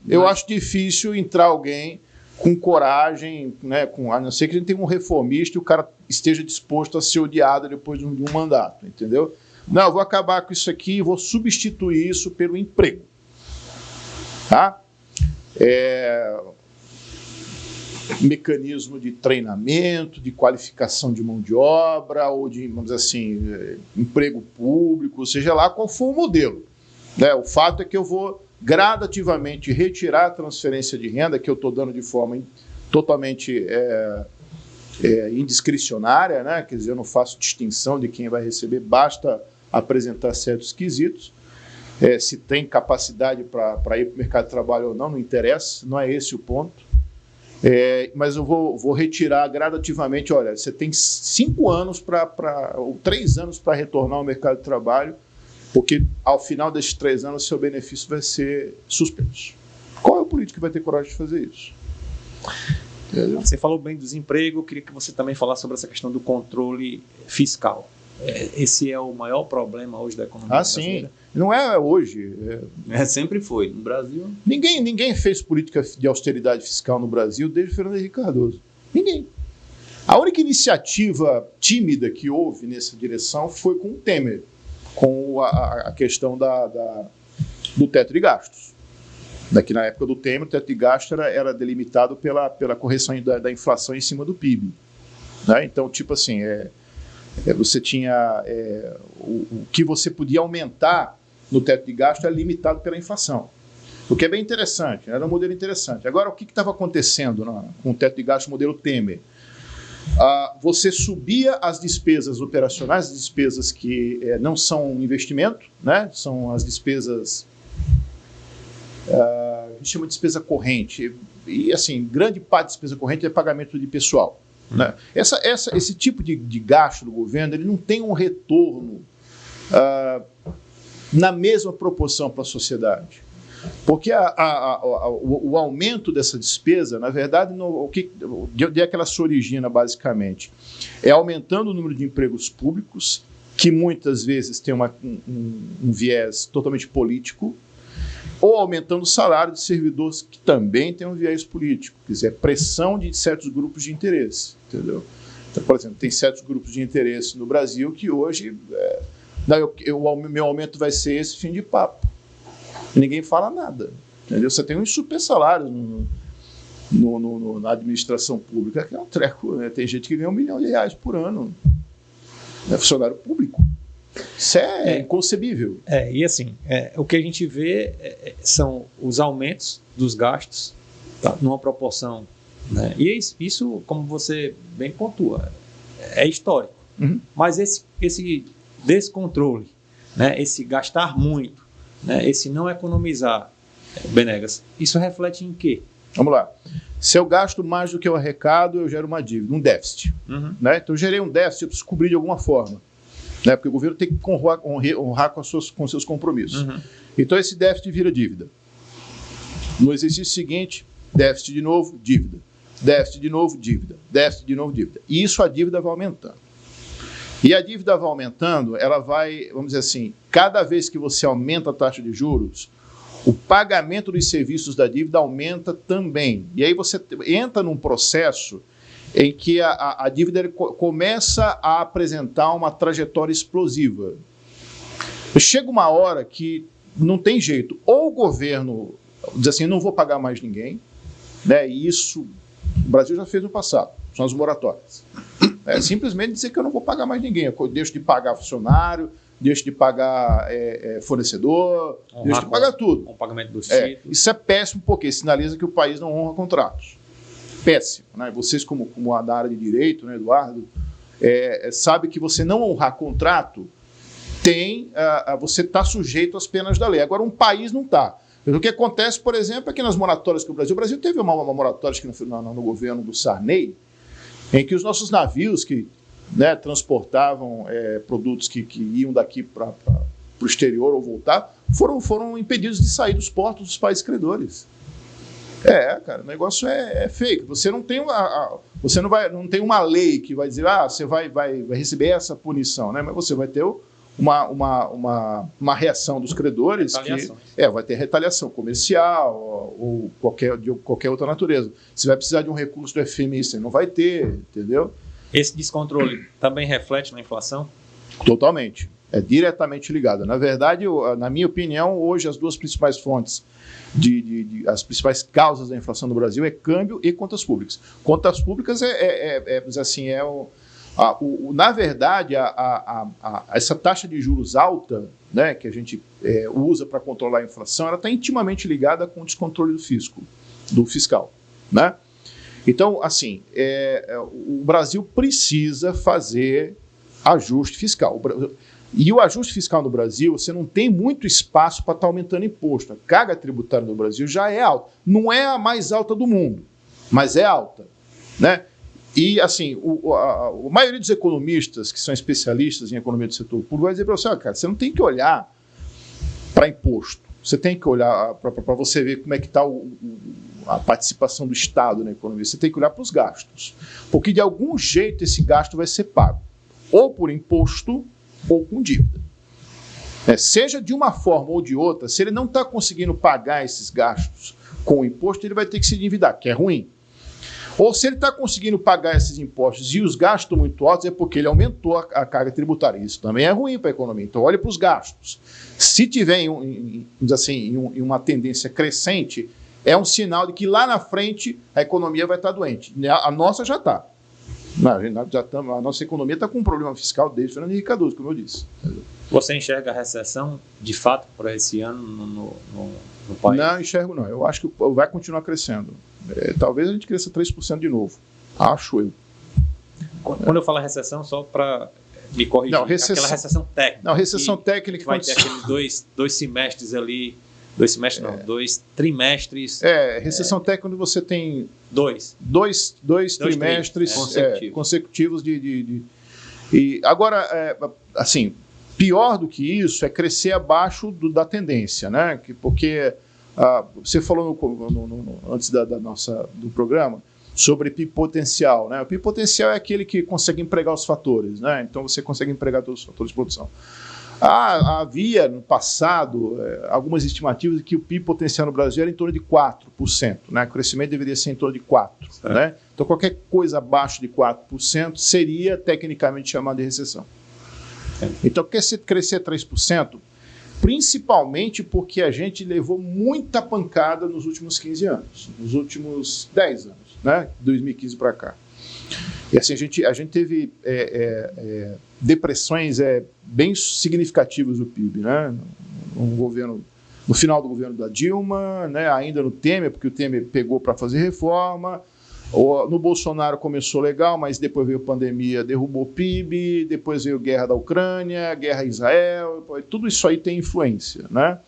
Eu acho difícil entrar alguém com coragem, né, a não ser que a gente tenha um reformista e o cara esteja disposto a ser odiado depois de um mandato, entendeu? Não, eu vou acabar com isso aqui e vou substituir isso pelo emprego. Tá? Mecanismo de treinamento, de qualificação de mão de obra, ou de, vamos dizer assim, emprego público, seja lá qual for o modelo. Né? O fato é que eu vou gradativamente retirar a transferência de renda, que eu estou dando de forma totalmente indiscricionária, né? Quer dizer, eu não faço distinção de quem vai receber, basta apresentar certos quesitos. Se tem capacidade para ir para o mercado de trabalho ou não, não interessa, não é esse o ponto. Mas eu vou retirar gradativamente. Olha, você tem 5 anos ou 3 anos para retornar ao mercado de trabalho, porque ao final desses 3 anos seu benefício vai ser suspenso. Qual é o político que vai ter coragem de fazer isso? Entendeu? Você falou bem do desemprego, eu queria que você também falasse sobre essa questão do controle fiscal. Esse é o maior problema hoje da economia brasileira? Sim. Não é hoje. Sempre foi. No Brasil... Ninguém fez política de austeridade fiscal no Brasil desde Fernando Henrique Cardoso. Ninguém. A única iniciativa tímida que houve nessa direção foi com o Temer, com a questão do teto de gastos. Daqui na época do Temer, o teto de gastos era delimitado pela correção da inflação em cima do PIB. Né? Então, tipo assim, você tinha o que você podia aumentar no teto de gasto é limitado pela inflação. O que é bem interessante, era um modelo interessante. Agora, o que estava acontecendo com o teto de gasto modelo Temer? Você subia as despesas operacionais, as despesas que não são investimento, né? São as despesas, a gente chama de despesa corrente, e assim, grande parte da despesa corrente é pagamento de pessoal. Né? Esse tipo de gasto do governo, ele não tem um retorno na mesma proporção para a sociedade. Porque o aumento dessa despesa, na verdade, onde é que ela se origina, basicamente? É aumentando o número de empregos públicos, que muitas vezes tem um viés totalmente político, ou aumentando o salário de servidores, que também tem um viés político, quer dizer, pressão de certos grupos de interesse, entendeu? Por exemplo, tem certos grupos de interesse no Brasil que hoje o meu aumento vai ser esse, fim de papo. Ninguém fala nada. Entendeu? Você tem uns super salários na administração pública, que é um treco. Né? Tem gente que ganha R$1 milhão por ano. É funcionário público. Isso é inconcebível. E assim, o que a gente vê são os aumentos dos gastos, tá, numa proporção, né? E isso, como você bem pontua, é histórico. Uhum. Mas esse descontrole, né, esse gastar muito, né, esse não economizar, Benegas, isso reflete em quê? Vamos lá. Se eu gasto mais do que eu arrecado, eu gero uma dívida, um déficit. Uhum. Né? Então, eu gerei um déficit, eu preciso cobrir de alguma forma. Né? Porque o governo tem que honrar com seus compromissos. Uhum. Então, esse déficit vira dívida. No exercício seguinte, déficit de novo, dívida. Déficit de novo, dívida. Déficit de novo, dívida. E isso a dívida vai aumentando. E a dívida vai aumentando, ela vai, vamos dizer assim, cada vez que você aumenta a taxa de juros, o pagamento dos serviços da dívida aumenta também. E aí você entra num processo em que a dívida começa a apresentar uma trajetória explosiva. Chega uma hora que não tem jeito. Ou o governo diz assim, não vou pagar mais ninguém, né? E isso o Brasil já fez no passado, são as moratórias. Simplesmente dizer que eu não vou pagar mais ninguém. Eu deixo de pagar funcionário, deixo de pagar fornecedor, deixo de pagar tudo. O pagamento dos títulos. Isso é péssimo porque sinaliza que o país não honra contratos. Péssimo. Né? Vocês, como da área de direito, né, Eduardo, sabe que você não honrar contrato, você está sujeito às penas da lei. Agora, um país não está. O que acontece, por exemplo, é que nas moratórias que o Brasil teve uma moratória no governo do Sarney, em que os nossos navios que, né, transportavam produtos que iam daqui para o exterior ou voltar, foram impedidos de sair dos portos dos países credores. Cara, o negócio é fake. Você não tem não tem uma lei que vai dizer, você vai receber essa punição, né? Mas você vai ter uma reação dos credores que vai ter retaliação comercial ou de qualquer outra natureza. Você vai precisar de um recurso do FMI, você não vai ter, entendeu? Esse descontrole também reflete na inflação? Totalmente. É diretamente ligado. Na verdade, na minha opinião, hoje as duas principais fontes, as principais causas da inflação no Brasil é câmbio e contas públicas. Contas públicas na verdade, essa taxa de juros alta, né, que a gente usa para controlar a inflação, ela está intimamente ligada com o descontrole do fiscal. Né? Então, assim, o Brasil precisa fazer ajuste fiscal. E o ajuste fiscal no Brasil, você não tem muito espaço para estar aumentando imposto. A carga tributária no Brasil já é alta. Não é a mais alta do mundo, mas é alta. Né? E, assim, a maioria dos economistas que são especialistas em economia do setor público vai dizer para você, cara, você não tem que olhar para imposto. Você tem que olhar para você ver como é que está a participação do Estado na economia. Você tem que olhar para os gastos. Porque, de algum jeito, esse gasto vai ser pago. Ou por imposto, ou com dívida. Seja de uma forma ou de outra, se ele não está conseguindo pagar esses gastos com o imposto, ele vai ter que se endividar, que é ruim. Ou se ele está conseguindo pagar esses impostos e os gastos estão muito altos, é porque ele aumentou a carga tributária. Isso também é ruim para a economia. Então, olhe para os gastos. Se tiver em uma tendência crescente, é um sinal de que lá na frente a economia vai estar doente. A nossa já está. A nossa economia está com um problema fiscal desde Fernando Henrique Cardoso, como eu disse. Você enxerga a recessão, de fato, para esse ano no país? Não enxergo, não. Eu acho que vai continuar crescendo. Talvez a gente cresça 3% de novo. Acho eu. Quando eu falo recessão, só para me corrigir, não, aquela recessão técnica. Não, recessão técnica. Vai ter aqueles dois semestres ali. 2 semestres não, 2 trimestres. Recessão técnica quando você tem dois trimestres consecutivos e agora, assim, pior do que isso é crescer abaixo da tendência, né? Porque você falou antes do programa sobre PIB potencial, né? O PIB potencial é aquele que consegue empregar os fatores, né? Então você consegue empregar todos os fatores de produção. Havia, no passado, algumas estimativas de que o PIB potencial no Brasil era em torno de 4%. Né? O crescimento deveria ser em torno de 4%. Né? Então, qualquer coisa abaixo de 4% seria tecnicamente chamado de recessão. Então, crescer 3%, principalmente porque a gente levou muita pancada nos últimos 15 anos, nos últimos 10 anos, né? 2015 para cá. E assim, a gente teve depressões bem significativas do PIB, né? No final do governo da Dilma, né? Ainda no Temer, porque o Temer pegou para fazer reforma. No Bolsonaro começou legal, mas depois veio a pandemia, derrubou o PIB, depois veio a guerra da Ucrânia, a guerra em Israel, tudo isso aí tem influência, né?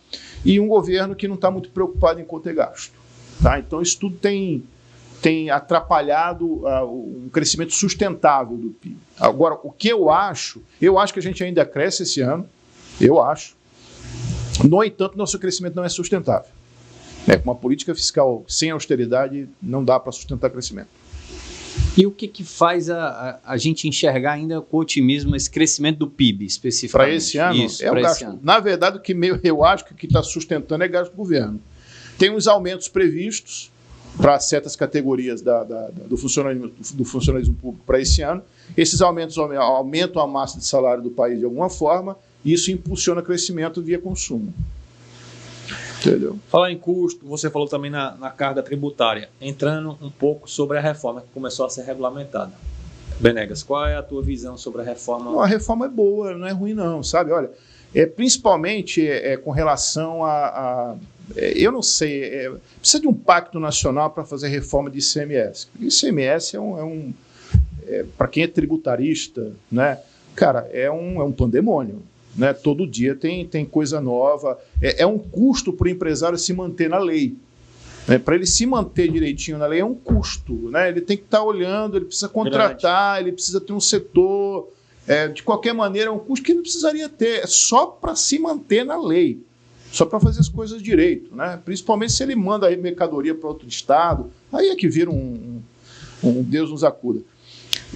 E um governo que não está muito preocupado em conter gasto. Tá? Então isso tudo tem atrapalhado um crescimento sustentável do PIB. Agora, o que eu acho que a gente ainda cresce esse ano, eu acho. No entanto, nosso crescimento não é sustentável. Com uma política fiscal sem austeridade, não dá para sustentar crescimento. E o que faz a gente enxergar ainda com otimismo esse crescimento do PIB, especificamente? Para esse ano? Isso, o gasto. Ano. Na verdade, eu acho que o que está sustentando é gasto do governo. Tem uns aumentos previstos para certas categorias do funcionalismo público para esse ano. Esses aumentos aumentam a massa de salário do país de alguma forma e isso impulsiona crescimento via consumo. Entendeu? Falar em custo, você falou também na carga tributária. Entrando um pouco sobre a reforma que começou a ser regulamentada. Benegas, qual é a tua visão sobre a reforma? A reforma é boa, não é ruim não, sabe? Olha, principalmente com relação eu não sei, precisa de um pacto nacional para fazer reforma de ICMS. ICMS para quem é tributarista, né? Cara, é um pandemônio. Né? Todo dia tem coisa nova. É um custo para o empresário se manter na lei. Né? Para ele se manter direitinho na lei é um custo. Né? Ele tem que estar olhando, ele precisa contratar, ele precisa ter um setor. De qualquer maneira, é um custo que ele não precisaria ter. É só para se manter na lei. Só para fazer as coisas direito. Né? Principalmente se ele manda a mercadoria para outro estado. Aí é que vira um Deus nos acuda.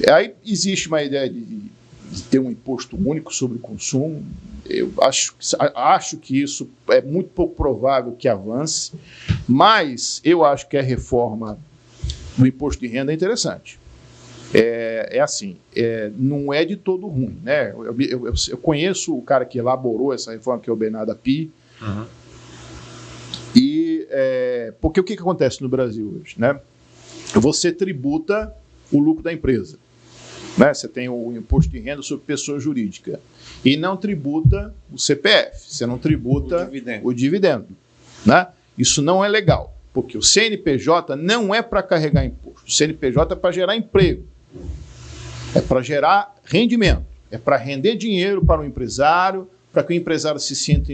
Aí existe uma ideia de ter um imposto único sobre o consumo. Eu acho que isso é muito pouco provável que avance, mas eu acho que a reforma do imposto de renda é interessante. Não é de todo ruim. Né? Eu conheço o cara que elaborou essa reforma, que é o Bernardo Api. Uhum. Porque o que acontece no Brasil hoje? Né? Você tributa o lucro da empresa. Né? Você tem o imposto de renda sobre pessoa jurídica e não tributa o CPF, você não tributa o dividendo. Né? Isso não é legal, porque o CNPJ não é para carregar imposto, o CNPJ é para gerar emprego, é para gerar rendimento, é para render dinheiro para o empresário, para que o empresário se sinta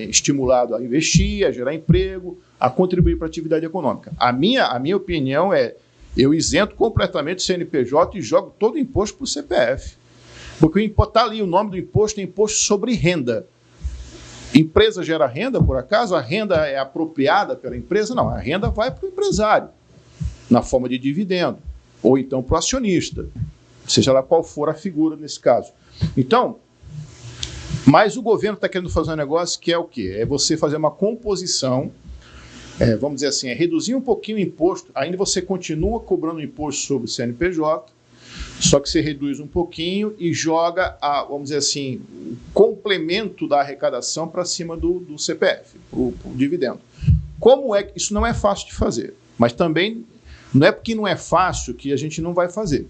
estimulado a investir, a gerar emprego, a contribuir para a atividade econômica. A minha opinião é: eu isento completamente o CNPJ e jogo todo o imposto para o CPF. Porque está ali o nome do imposto, é imposto sobre renda. Empresa gera renda, por acaso? A renda é apropriada pela empresa? Não, a renda vai para o empresário, na forma de dividendo, ou então para o acionista, seja lá qual for a figura nesse caso. Então, mas o governo está querendo fazer um negócio que é o quê? É você fazer uma composição. Vamos dizer assim, reduzir um pouquinho o imposto, ainda você continua cobrando imposto sobre o CNPJ, só que você reduz um pouquinho e joga, vamos dizer assim, o complemento da arrecadação para cima do CPF, o dividendo. Isso não é fácil de fazer, mas também não é porque não é fácil que a gente não vai fazer.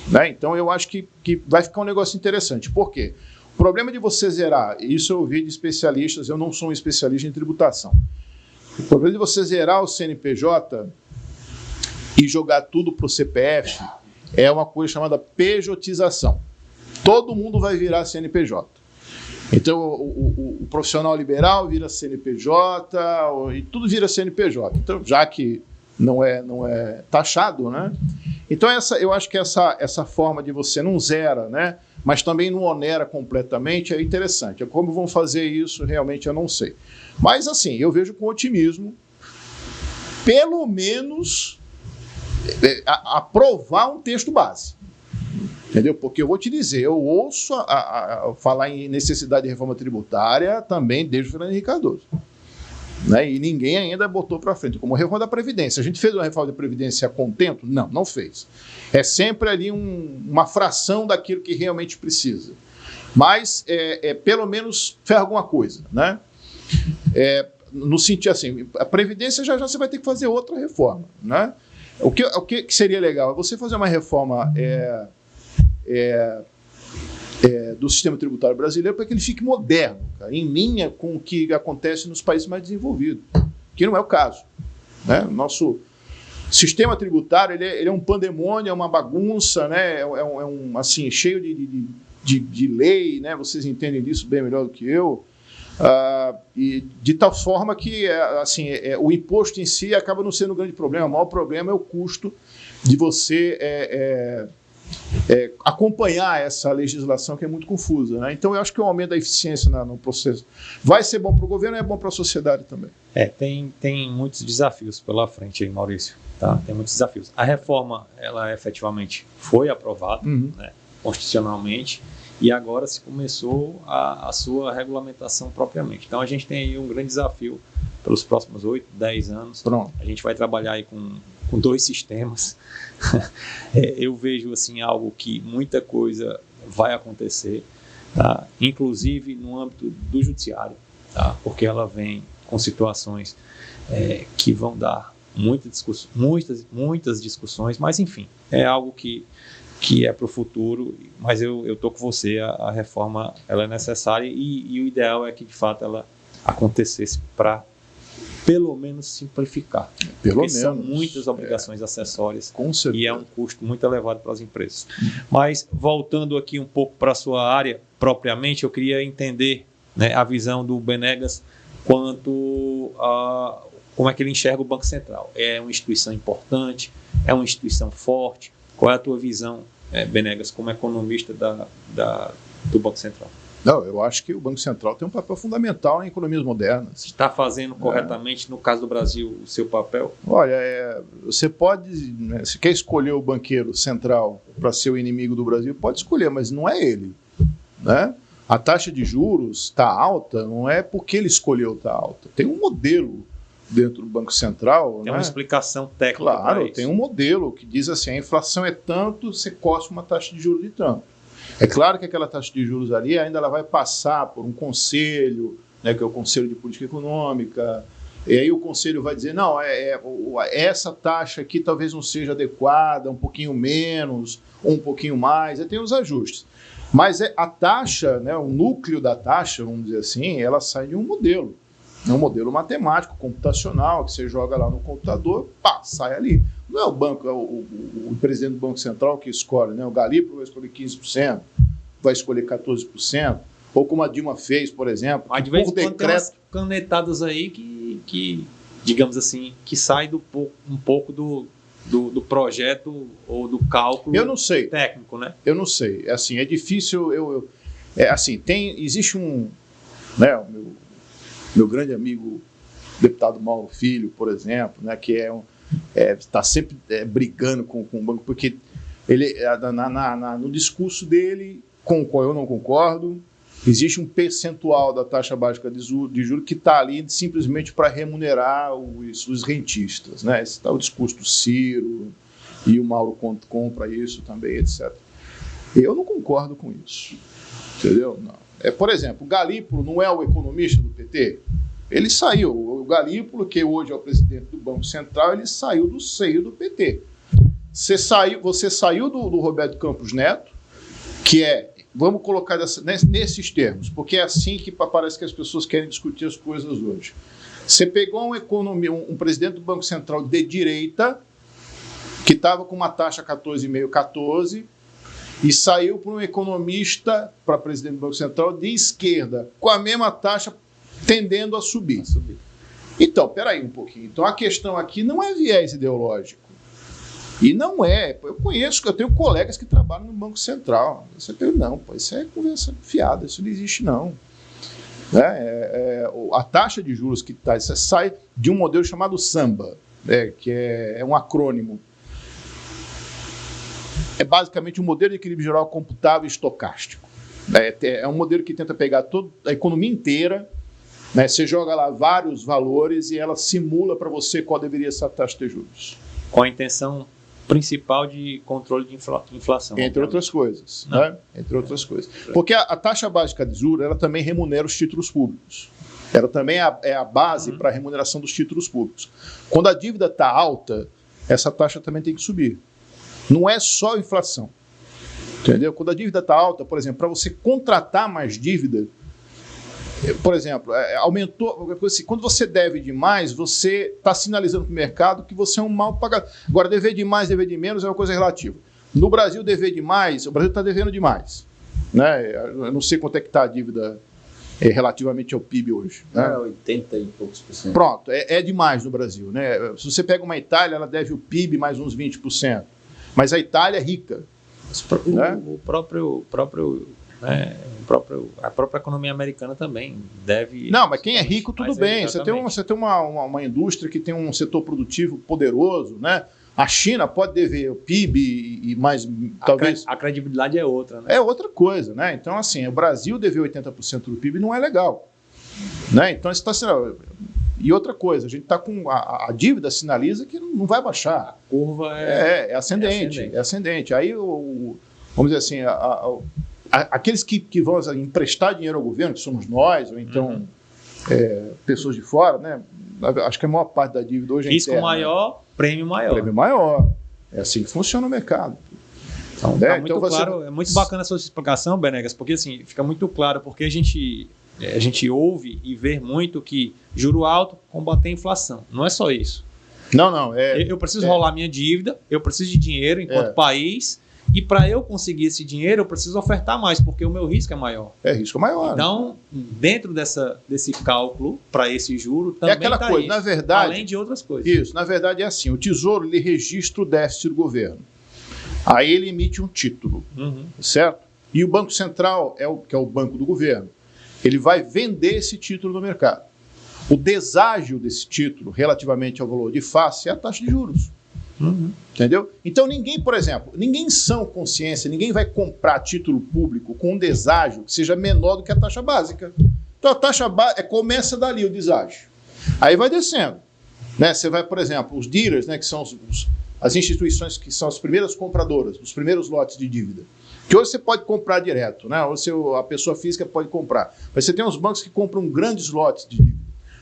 Né? Então eu acho que vai ficar um negócio interessante. Por quê? O problema de você zerar, isso eu ouvi de especialistas, eu não sou um especialista em tributação. O problema de você zerar o CNPJ e jogar tudo para o CPF é uma coisa chamada pejotização. Todo mundo vai virar CNPJ. Então, o profissional liberal vira CNPJ e tudo vira CNPJ. Então, já que não é taxado, né? Então, eu acho que essa forma de você não zera, né? Mas também não onera completamente, é interessante. Como vão fazer isso, realmente eu não sei. Mas, assim, eu vejo com otimismo, pelo menos, aprovar um texto base. Entendeu? Porque eu vou te dizer, eu ouço falar em necessidade de reforma tributária também desde o Fernando Henrique Cardoso. Né? E ninguém ainda botou para frente. Como a reforma da Previdência. A gente fez uma reforma da Previdência a contento? Não, não fez. É sempre ali uma fração daquilo que realmente precisa. Mas, pelo menos, fez alguma coisa. Né? No sentido assim, a Previdência já você vai ter que fazer outra reforma. Né? O que seria legal? É você fazer uma reforma do sistema tributário brasileiro para que ele fique moderno, cara, em linha com o que acontece nos países mais desenvolvidos, que não é o caso. Né? Nosso sistema tributário ele é um pandemônio, é uma bagunça, né? Assim, cheio de lei, né? Vocês entendem disso bem melhor do que eu. E de tal forma que assim, o imposto em si acaba não sendo um grande problema. O maior problema é o custo de você acompanhar essa legislação que é muito confusa. Né? Então, eu acho que o aumento da eficiência no processo vai ser bom para o governo e é bom para a sociedade também. Tem muitos desafios pela frente aí, Maurício. Tá? Tem muitos desafios. A reforma, ela efetivamente foi aprovada, né, constitucionalmente, e agora se começou a sua regulamentação propriamente. Então, a gente tem aí um grande desafio pelos próximos 8, 10 anos. Pronto. A gente vai trabalhar aí com 2 sistemas. Eu vejo assim, algo que muita coisa vai acontecer, tá? Inclusive no âmbito do judiciário, tá? Porque ela vem com situações que vão dar muitas discussões, mas enfim, é algo que é para o futuro, mas eu estou com você, a reforma ela é necessária e o ideal é que de fato ela acontecesse para pelo menos simplificar. Porque são muitas obrigações acessórias e é um custo muito elevado para as empresas. Mas, voltando aqui um pouco para a sua área propriamente, eu queria entender, né, a visão do Benegas quanto a como é que ele enxerga o Banco Central. É uma instituição importante? É uma instituição forte? Qual é a tua visão, Benegas, como economista do Banco Central? Não, eu acho que o Banco Central tem um papel fundamental em economias modernas. Está fazendo corretamente, no caso do Brasil, o seu papel? Olha, você pode, né, se quer escolher o banqueiro central para ser o inimigo do Brasil, pode escolher, mas não é ele. Né? A taxa de juros está alta, não é porque ele escolheu estar alta. Tem um modelo dentro do Banco Central. Tem uma explicação técnica. Claro, tem um modelo que diz assim, a inflação é tanto, você costa uma taxa de juros de tanto. É claro que aquela taxa de juros ali ainda ela vai passar por um conselho, né, que é o Conselho de Política Econômica, e aí o conselho vai dizer, não, essa taxa aqui talvez não seja adequada, um pouquinho menos, ou um pouquinho mais, aí tem os ajustes. Mas a taxa, né, o núcleo da taxa, vamos dizer assim, ela sai de um modelo. É um modelo matemático, computacional, que você joga lá no computador, pá, sai ali. Não é o banco, é o presidente do Banco Central que escolhe, né? O Galípolo vai escolher 15%, vai escolher 14%, ou como a Dilma fez, por exemplo, mas de vez em quando tem umas canetadas aí que, digamos assim, que sai um pouco do projeto ou do cálculo. Eu não sei. Técnico, né? Eu não sei. Assim, é difícil. Existe um, né, o meu grande amigo, deputado Mauro Filho, por exemplo, né, que está sempre brigando com o banco, porque ele, no discurso dele, com o qual eu não concordo, existe um percentual da taxa básica de juros que está ali simplesmente para remunerar os rentistas. Né? Esse está o discurso do Ciro, e o Mauro compra isso também, etc. Eu não concordo com isso. Entendeu? Não. Por exemplo, o Galípolo não é o economista do PT? Ele saiu. O Galípolo, que hoje é o presidente do Banco Central, ele saiu do seio do PT. Você saiu do Roberto Campos Neto, que vamos colocar nesses termos, porque é assim que parece que as pessoas querem discutir as coisas hoje. Você pegou um presidente do Banco Central de direita, que estava com uma taxa 14,5, 14, e saiu para um economista, para presidente do Banco Central, de esquerda, com a mesma taxa, tendendo a subir. Então, peraí um pouquinho. Então, a questão aqui não é viés ideológico. E não é. Eu tenho colegas que trabalham no Banco Central. Você pensa, não, isso é conversa fiada, isso não existe, não. A taxa de juros que sai de um modelo chamado SAMBA, que é um acrônimo. é basicamente um modelo de equilíbrio geral computável e estocástico. É um modelo que tenta pegar toda a economia inteira, né? Você joga lá vários valores e ela simula para você qual deveria ser a taxa de juros. Com a intenção principal de controle de inflação. Entre outras coisas. Né? Entre outras coisas. Porque a taxa básica de juros, ela também remunera os títulos públicos. Ela também é a base para a remuneração dos títulos públicos. Quando a dívida está alta, essa taxa também tem que subir. Não é só a inflação. Entendeu? Quando a dívida está alta, por exemplo, para você contratar mais dívida, por exemplo, aumentou. Quando você deve demais, você está sinalizando para o mercado que você é um mal pagador. Agora, dever de mais, dever de menos é uma coisa relativa. No Brasil, dever demais, o Brasil está devendo demais. Né? Eu não sei quanto é que está a dívida relativamente ao PIB hoje. Né? 80 e poucos por cento. Pronto, é demais no Brasil. Né? Se você pega uma Itália, ela deve o PIB mais uns 20%. Mas a Itália é rica. Né? A própria economia americana também deve... Não, mas quem é rico, tudo bem. Você tem uma indústria que tem um setor produtivo poderoso, né? A China pode dever o PIB e mais, talvez... A credibilidade é outra, né? É outra coisa, né? Então, assim, o Brasil dever 80% do PIB não é legal. Né? Então, isso está sendo... E outra coisa, a gente está com... A dívida sinaliza que não vai baixar. A curva é ascendente. Aí, vamos dizer assim... Aqueles que vão emprestar dinheiro ao governo, que somos nós, ou então pessoas de fora, né? Acho que a maior parte da dívida hoje é risco interna, maior, né? Prêmio maior. Prêmio maior. É assim que funciona o mercado. Então, tá muito claro. É muito bacana a sua explicação, Benegas, porque assim, fica muito claro, porque a gente ouve e vê muito que juro alto combater a inflação. Não é só isso. Não. Eu preciso rolar minha dívida, eu preciso de dinheiro enquanto país. E para eu conseguir esse dinheiro, eu preciso ofertar mais, porque o meu risco é maior. Risco maior. Então, dentro desse cálculo, para esse juro, também aquela coisa, isso, na verdade, além de outras coisas. Isso, na verdade é assim, o Tesouro ele registra o déficit do governo. Aí ele emite um título, certo? E o Banco Central, que é o banco do governo, ele vai vender esse título no mercado. O deságio desse título, relativamente ao valor de face, é a taxa de juros. Entendeu? Então ninguém, por exemplo, ninguém em sã consciência, ninguém vai comprar título público com um deságio que seja menor do que a taxa básica. Então a taxa básica começa dali o deságio. Aí vai descendo. Né? Você vai, por exemplo, os dealers, né, que são as instituições que são as primeiras compradoras, os primeiros lotes de dívida. Que hoje você pode comprar direto, né? Ou a pessoa física pode comprar. Mas você tem uns bancos que compram grandes lotes de dívida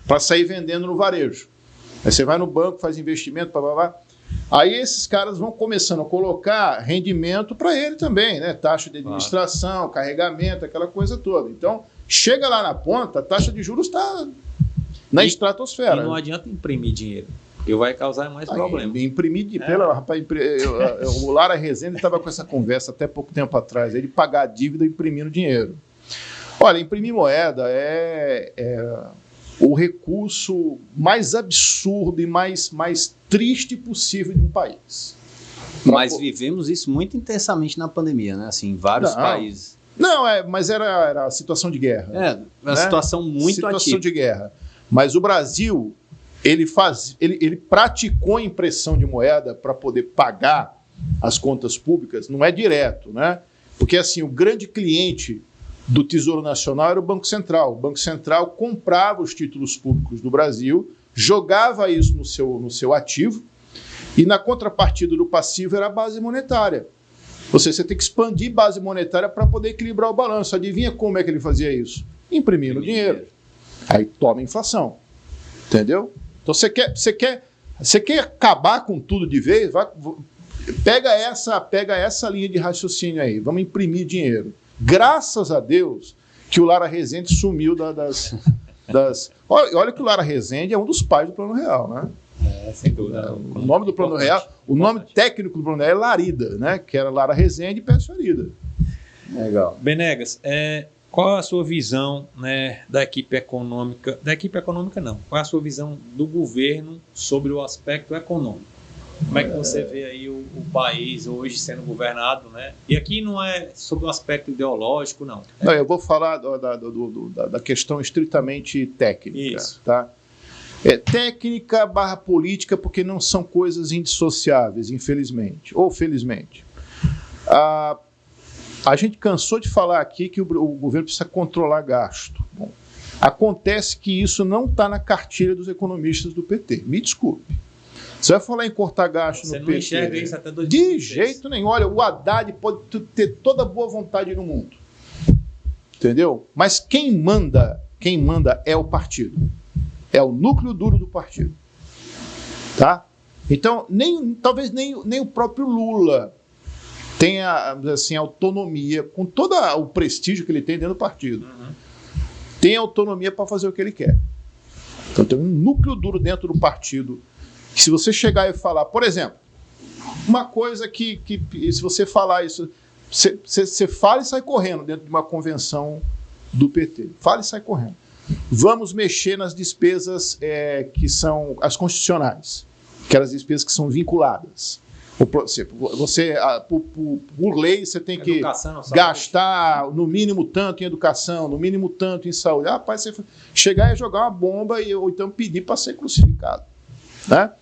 para sair vendendo no varejo. Aí você vai no banco, faz investimento, blá. Aí esses caras vão começando a colocar rendimento para ele também, né? Taxa de administração, carregamento, aquela coisa toda. Então, chega lá na ponta, a taxa de juros está na estratosfera. E não adianta imprimir dinheiro, porque vai causar mais problema. Imprimir o Lara Rezende estava com essa conversa até pouco tempo atrás, ele pagar a dívida imprimindo dinheiro. Olha, imprimir moeda é o recurso mais absurdo e mais triste possível de um país. Mas vivemos isso muito intensamente na pandemia, né? Assim, em vários países. Não, mas era a situação de guerra. Uma situação muito atípica. Situação de guerra. Mas o Brasil, ele praticou a impressão de moeda para poder pagar as contas públicas, não é direto, né? Porque assim, o grande cliente do Tesouro Nacional era o Banco Central. O Banco Central comprava os títulos públicos do Brasil, jogava isso no seu ativo, e na contrapartida do passivo era a base monetária. Ou seja, você tem que expandir base monetária para poder equilibrar o balanço. Adivinha como é que ele fazia isso? Imprimindo dinheiro. Aí toma inflação. Entendeu? Então você quer acabar com tudo de vez? Pega essa linha de raciocínio aí. Vamos imprimir dinheiro. Graças a Deus que o Lara Rezende sumiu das... Olha que o Lara Rezende é um dos pais do Plano Real, né? Sem dúvida. O nome do Plano Real, o nome técnico do Plano Real é Larida, né? Que era Lara Rezende e Pércio Arida. Legal. Benegas, qual é a sua visão, né, da equipe econômica? Da equipe econômica não. Qual é a sua visão do governo sobre o aspecto econômico? Como é que você vê aí o país hoje sendo governado, né? E aqui não é sobre o aspecto ideológico, não. Não, eu vou falar da questão estritamente técnica. Isso. Tá? Técnica / política, porque não são coisas indissociáveis, infelizmente. Ou felizmente. A gente cansou de falar aqui que o governo precisa controlar gasto. Bom, acontece que isso não está na cartilha dos economistas do PT. Me desculpe. Você vai falar em cortar gasto no PT? Você não enxerga isso até 2026? De jeito nenhum. Olha, o Haddad pode ter toda a boa vontade no mundo. Entendeu? Mas quem manda é o partido. É o núcleo duro do partido. Tá? Então, talvez nem o próprio Lula tenha assim, autonomia, com todo o prestígio que ele tem dentro do partido. Tem autonomia para fazer o que ele quer. Então tem um núcleo duro dentro do partido que, se você chegar e falar, por exemplo, uma coisa que se você falar isso, você fala e sai correndo dentro de uma convenção do PT. Fala e sai correndo. Vamos mexer nas despesas que são as constitucionais, aquelas despesas que são vinculadas. Você, por lei, você tem que gastar no mínimo tanto em educação, no mínimo tanto em saúde. Rapaz, você chegar e jogar uma bomba ou então pedir para ser crucificado. Né?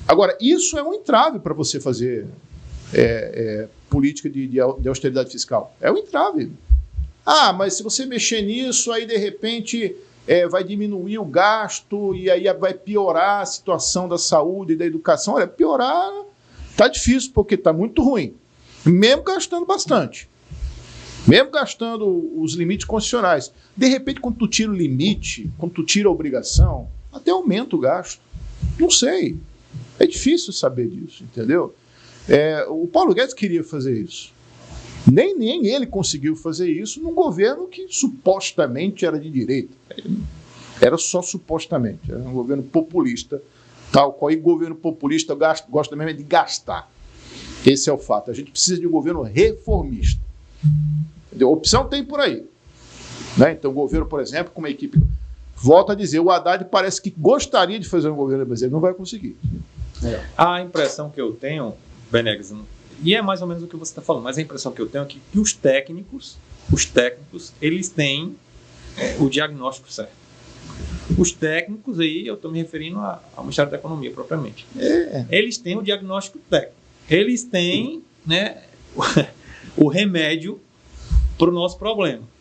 Agora, isso é um entrave para você fazer política de austeridade fiscal. É um entrave. Mas se você mexer nisso, aí de repente vai diminuir o gasto e aí vai piorar a situação da saúde e da educação. Olha, piorar está difícil porque está muito ruim, mesmo gastando bastante, mesmo gastando os limites constitucionais. De repente, quando tu tira o limite, quando tu tira a obrigação, até aumenta o gasto. Não sei. É difícil saber disso, entendeu? O Paulo Guedes queria fazer isso. Nem ele conseguiu fazer isso num governo que supostamente era de direita. Era só supostamente. Era um governo populista, tal qual. E governo populista gosta mesmo de gastar. Esse é o fato. A gente precisa de um governo reformista. Entendeu? Opção tem por aí. Né? Então, o governo, por exemplo, com uma equipe... Volto a dizer, o Haddad parece que gostaria de fazer um governo brasileiro, não vai conseguir. A impressão que eu tenho, Benegas, e é mais ou menos o que você está falando, mas a impressão que eu tenho é que os técnicos, eles têm o diagnóstico certo. Os técnicos aí, eu estou me referindo ao Ministério da Economia propriamente. Eles têm o diagnóstico técnico. Eles têm, né, o remédio para o nosso problema.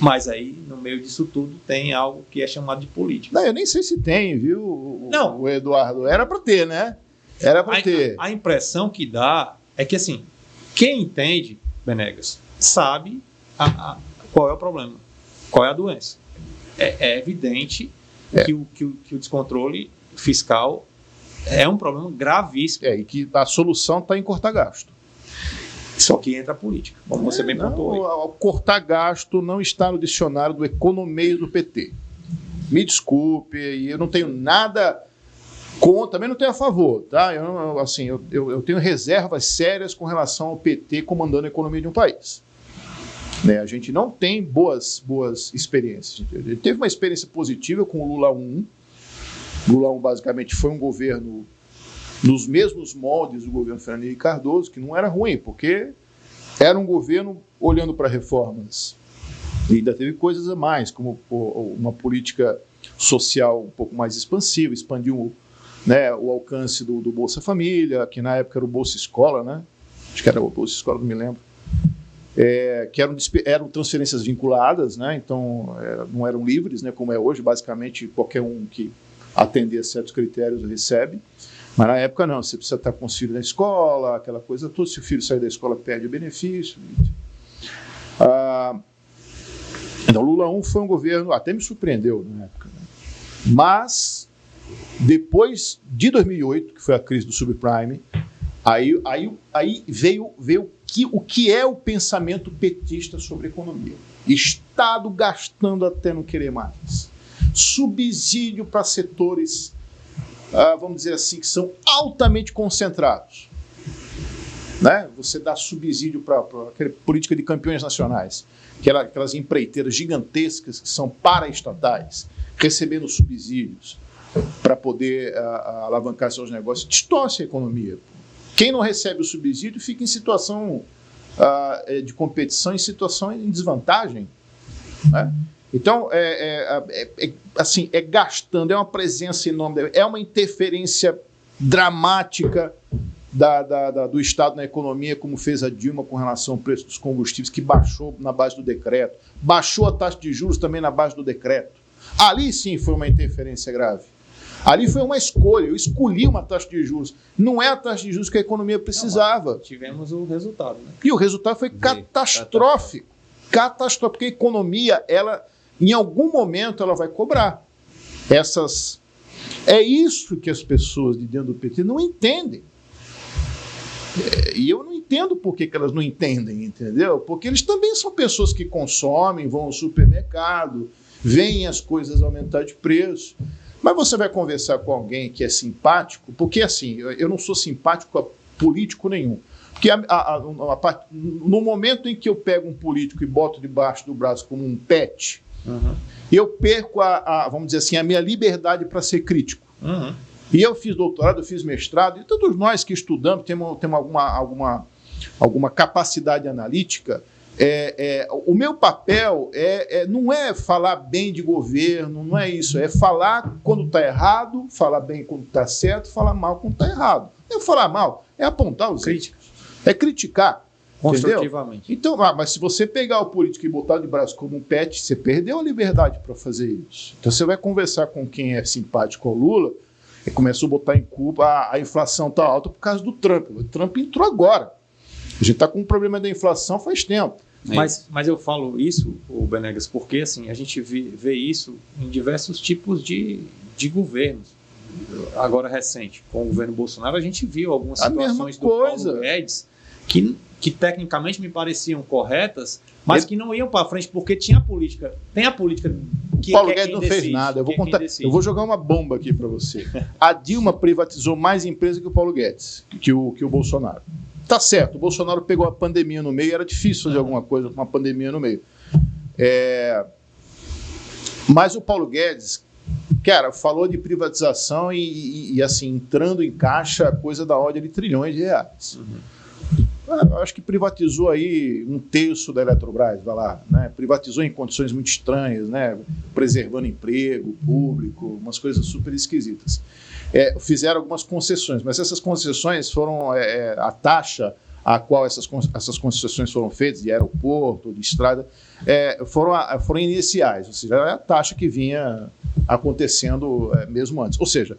Mas aí, no meio disso tudo, tem algo que é chamado de política. Não, eu nem sei se tem, viu, o Eduardo? Era para ter, né? Era para ter. A impressão que dá é que, assim, quem entende, Benegas, sabe qual é o problema, qual é a doença. É evidente que o descontrole fiscal é um problema gravíssimo. E que a solução está em cortar gasto. Só que entra a política, como você bem pontuou. Cortar gasto não está no dicionário do economês do PT. Me desculpe, eu não tenho nada contra, também não tenho a favor. Tá? Eu tenho reservas sérias com relação ao PT comandando a economia de um país. Né? A gente não tem boas experiências. Ele teve uma experiência positiva com o Lula 1. Lula 1 basicamente foi um governo nos mesmos moldes do governo Fernando Henrique Cardoso, que não era ruim, porque era um governo olhando para reformas. E ainda teve coisas a mais, como uma política social um pouco mais expansiva, expandiu, né, o alcance do Bolsa Família, que na época era o Bolsa Escola, né? Acho que era o Bolsa Escola, não me lembro. Que eram transferências vinculadas, né? Então não eram livres, né, como é hoje, basicamente qualquer um que atender a certos critérios recebe. Mas na época não, você precisa estar com os filhos na escola, aquela coisa toda. Se o filho sair da escola, perde o benefício. Então, Lula 1 foi um governo, até me surpreendeu na época. Né? Mas, depois de 2008, que foi a crise do subprime, aí veio o que é o pensamento petista sobre economia. Estado gastando até não querer mais. Subsídio para setores, vamos dizer assim, que são altamente concentrados. Né? Você dá subsídio para aquela política de campeões nacionais, aquelas empreiteiras gigantescas que são paraestatais, recebendo subsídios para poder alavancar seus negócios, distorce a economia. Quem não recebe o subsídio fica em situação de competição, em situação de desvantagem. Né? Então, assim, gastando, é uma presença enorme, é uma interferência dramática do Estado na economia, como fez a Dilma com relação ao preço dos combustíveis, que baixou na base do decreto, baixou a taxa de juros também na base do decreto. Ali sim foi uma interferência grave. Ali foi uma escolha, eu escolhi uma taxa de juros. Não é a taxa de juros que a economia precisava. Não, tivemos o resultado, né? E o resultado foi catastrófico. Catastrófico, porque a economia, ela, em algum momento, ela vai cobrar. É isso que as pessoas de dentro do PT não entendem. E eu não entendo por que elas não entendem, entendeu? Porque eles também são pessoas que consomem, vão ao supermercado, veem as coisas aumentar de preço. Mas você vai conversar com alguém que é simpático, porque assim, eu não sou simpático a político nenhum. Porque no momento em que eu pego um político e boto debaixo do braço como um pet, eu perco, vamos dizer assim, a minha liberdade para ser crítico. E eu fiz doutorado, eu fiz mestrado, e todos nós que estudamos temos alguma capacidade analítica. O meu papel não é falar bem de governo, não é isso. É falar quando está errado, falar bem quando está certo, falar mal quando está errado. Não é falar mal, é apontar os erros. É criticar. Construtivamente. Entendeu? Então, mas se você pegar o político e botar de braço como um pet, você perdeu a liberdade para fazer isso. Então você vai conversar com quem é simpático ao Lula e começou a botar em culpa a inflação está alta por causa do Trump. O Trump entrou agora. A gente está com um problema da inflação faz tempo. Mas eu falo isso, Benegas, porque assim, a gente vê isso em diversos tipos de governos. Agora, recente, com o governo Bolsonaro, a gente viu algumas situações do Paulo Guedes que tecnicamente me pareciam corretas, mas que não iam para frente, porque tem a política que o Paulo Guedes não fez nada. Eu vou jogar uma bomba aqui para você. A Dilma privatizou mais empresa que o Paulo Guedes, que o Bolsonaro. Tá certo, o Bolsonaro pegou a pandemia no meio, era difícil fazer alguma coisa com uma pandemia no meio. Mas o Paulo Guedes, cara, falou de privatização e assim, entrando em caixa, coisa da ordem de trilhões de reais. Acho que privatizou aí 1/3 da Eletrobras, vai lá, né? Privatizou em condições muito estranhas, né? Preservando emprego público, umas coisas super esquisitas. Fizeram algumas concessões, mas essas concessões foram a taxa a qual essas concessões foram feitas, de aeroporto, de estrada, foram iniciais, ou seja, é a taxa que vinha acontecendo mesmo antes. Ou seja,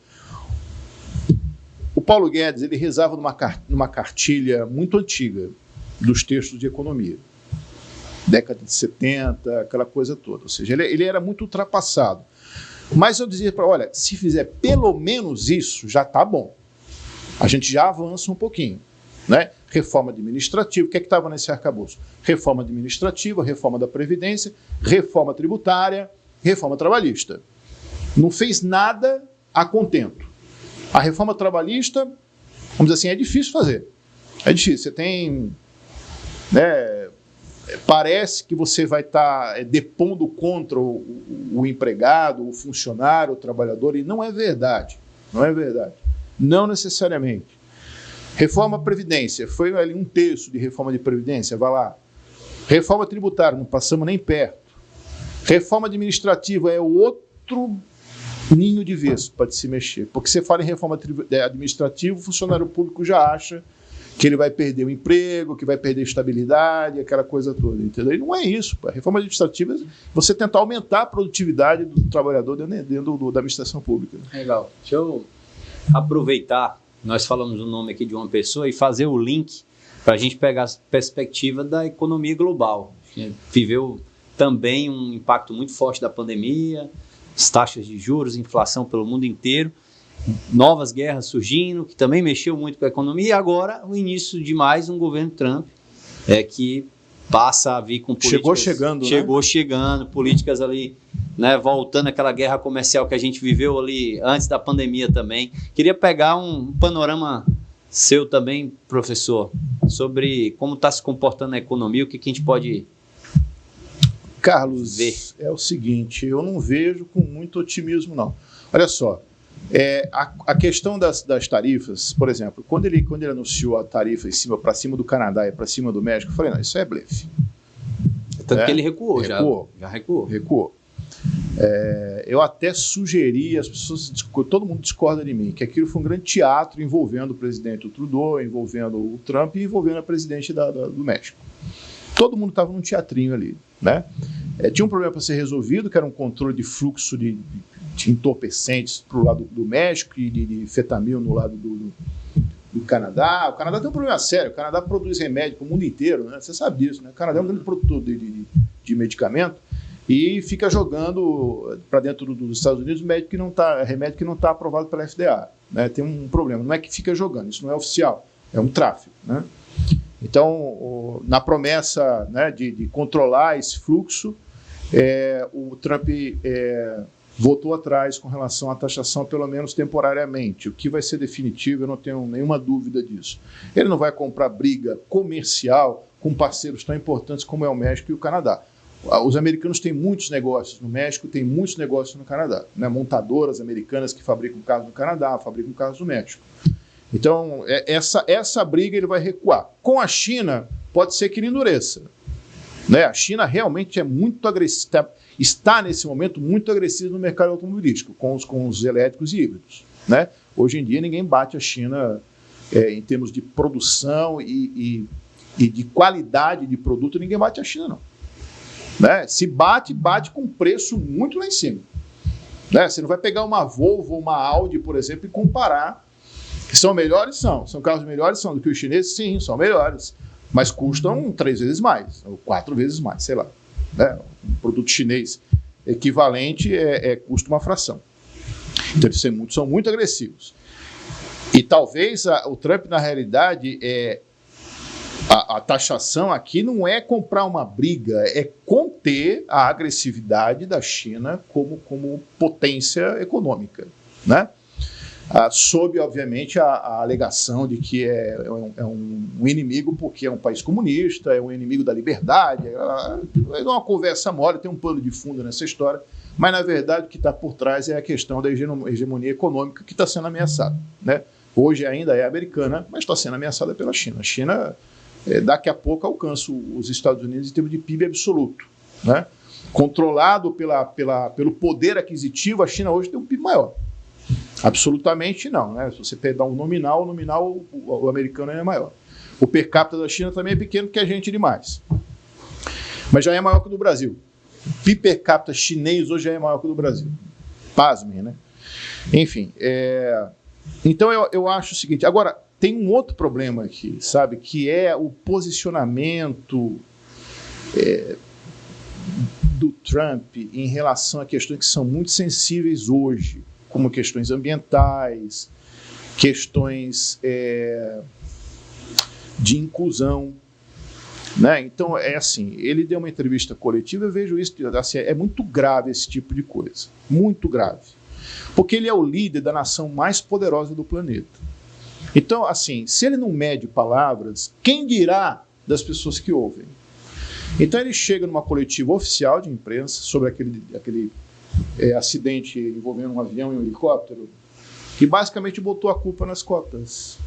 o Paulo Guedes ele rezava numa cartilha muito antiga dos textos de economia, década de 70, aquela coisa toda. Ou seja, ele era muito ultrapassado. Mas eu dizia para olha, se fizer pelo menos isso, já está bom. A gente já avança um pouquinho. Né? Reforma administrativa, o que é que estava nesse arcabouço? Reforma administrativa, reforma da Previdência, reforma tributária, reforma trabalhista. Não fez nada a contento. A reforma trabalhista, vamos dizer assim, é difícil fazer. É difícil. Você tem... parece que você vai estar depondo contra o empregado, o funcionário, o trabalhador, e não é verdade. Não é verdade. Não necessariamente. Reforma Previdência, foi ali 1/3 de reforma de Previdência, vai lá. Reforma tributária, não passamos nem perto. Reforma administrativa é o outro ninho de vespa para se mexer. Porque você fala em reforma administrativa, o funcionário público já acha que ele vai perder o emprego, que vai perder a estabilidade, aquela coisa toda, entendeu? E não é isso. A reforma administrativa é você tentar aumentar a produtividade do trabalhador dentro da administração pública. Legal. Deixa eu aproveitar, nós falamos o nome aqui de uma pessoa, e fazer o link para a gente pegar a perspectiva da economia global. A gente viveu também um impacto muito forte da pandemia, as taxas de juros, inflação pelo mundo inteiro, novas guerras surgindo, que também mexeu muito com a economia, e agora o início de mais um governo Trump, que passa a vir com políticas... Chegou chegando, políticas ali, né, voltando àquela guerra comercial que a gente viveu ali antes da pandemia também. Queria pegar um panorama seu também, professor, sobre como está se comportando a economia, o que a gente pode... Carlos, é o seguinte, eu não vejo com muito otimismo, não. Olha só, a questão das tarifas, por exemplo, quando ele anunciou a tarifa para cima do Canadá e para cima do México, eu falei, não, isso é blefe. Tanto que ele recuou. Já recuou. Recuou. Eu até sugeri, as pessoas, todo mundo discorda de mim, que aquilo foi um grande teatro envolvendo o presidente Trudeau, envolvendo o Trump e envolvendo a presidente do México. Todo mundo estava num teatrinho ali, né? Tinha um problema para ser resolvido, que era um controle de fluxo de entorpecentes para o lado do México e de fetamil no lado do Canadá. O Canadá tem um problema sério, o Canadá produz remédio para o mundo inteiro, né? Você sabe disso, né? O Canadá é um grande produtor de medicamento e fica jogando para dentro dos Estados Unidos remédio que não está aprovado pela FDA, né? Tem um problema, não é que fica jogando, isso não é oficial, é um tráfico, né? Então, na promessa, né, de controlar esse fluxo, o Trump voltou atrás com relação à taxação, pelo menos temporariamente. O que vai ser definitivo, eu não tenho nenhuma dúvida disso. Ele não vai comprar briga comercial com parceiros tão importantes como é o México e o Canadá. Os americanos têm muitos negócios no México, têm muitos negócios no Canadá, né? Montadoras americanas que fabricam carros no Canadá, fabricam carros no México. Então, essa briga ele vai recuar. Com a China, pode ser que ele endureça, né? A China realmente é muito agressiva, está nesse momento muito agressiva no mercado automobilístico, com os elétricos e híbridos, né? Hoje em dia, ninguém bate a China em termos de produção e de qualidade de produto, ninguém bate a China, não. Né? Se bate com preço muito lá em cima. Né? Você não vai pegar uma Volvo ou uma Audi, por exemplo, e comparar. Que são melhores? São carros melhores do que os chineses? Sim, são melhores. Mas custam 3 vezes mais, ou 4 vezes mais, sei lá. Né? Um produto chinês equivalente custa uma fração. Então, eles são muito agressivos. E talvez o Trump, na realidade, a taxação aqui não é comprar uma briga, é conter a agressividade da China como potência econômica, né? Sob, obviamente, a alegação de que é um inimigo porque é um país comunista, é um inimigo da liberdade. É uma conversa mole, tem um pano de fundo nessa história, mas, na verdade, o que está por trás é a questão da hegemonia econômica que está sendo ameaçada, né? Hoje ainda é americana, mas está sendo ameaçada pela China. A China, daqui a pouco, alcança os Estados Unidos em termos de PIB absoluto, né? Controlado pelo poder aquisitivo, a China hoje tem um PIB maior. Absolutamente não, né? Se você pegar o nominal o americano é maior. O per capita da China também é pequeno porque é gente demais. Mas já é maior que o do Brasil. O PIB per capita chinês hoje já é maior que o do Brasil. Pasmem, né? Enfim, então eu acho o seguinte. Agora, tem um outro problema aqui, sabe? Que é o posicionamento do Trump em relação a questões que são muito sensíveis hoje, como questões ambientais, questões de inclusão, né? Então, assim, ele deu uma entrevista coletiva, eu vejo isso, assim, é muito grave esse tipo de coisa, muito grave, porque ele é o líder da nação mais poderosa do planeta. Então, assim, se ele não mede palavras, quem dirá das pessoas que ouvem? Então, ele chega numa coletiva oficial de imprensa sobre aquele acidente envolvendo um avião e um helicóptero, que basicamente botou a culpa nas cotas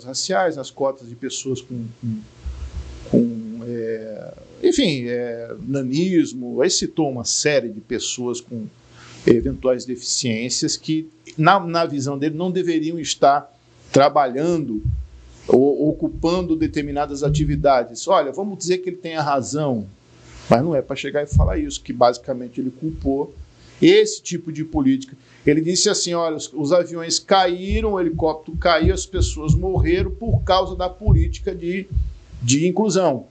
raciais, nas cotas de pessoas enfim, nanismo. Aí citou uma série de pessoas com eventuais deficiências que, na visão dele, não deveriam estar trabalhando ou ocupando determinadas atividades. Olha, vamos dizer que ele tenha razão, mas não é para chegar e falar isso, que basicamente ele culpou esse tipo de política. Ele disse assim, olha, os aviões caíram, o helicóptero caiu, as pessoas morreram por causa da política de inclusão.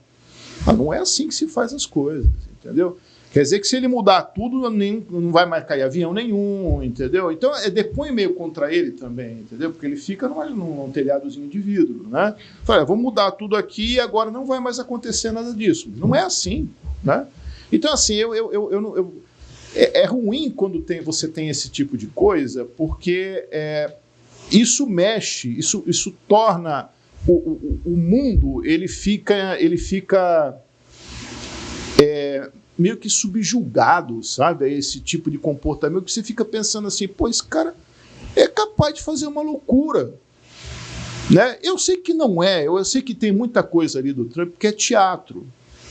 Mas não é assim que se faz as coisas, entendeu? Quer dizer que se ele mudar tudo, não vai mais cair avião nenhum, entendeu? Então, depõe meio contra ele também, entendeu? Porque ele fica num telhadozinho de vidro, né? Fala, vamos mudar tudo aqui e agora não vai mais acontecer nada disso. Não é assim, né? Então, assim, é ruim quando você tem esse tipo de coisa, porque isso mexe, isso torna o mundo, ele fica meio que subjugado, sabe, a esse tipo de comportamento, que você fica pensando assim, pô, esse cara é capaz de fazer uma loucura, né? Eu sei que não é, eu sei que tem muita coisa ali do Trump que é teatro,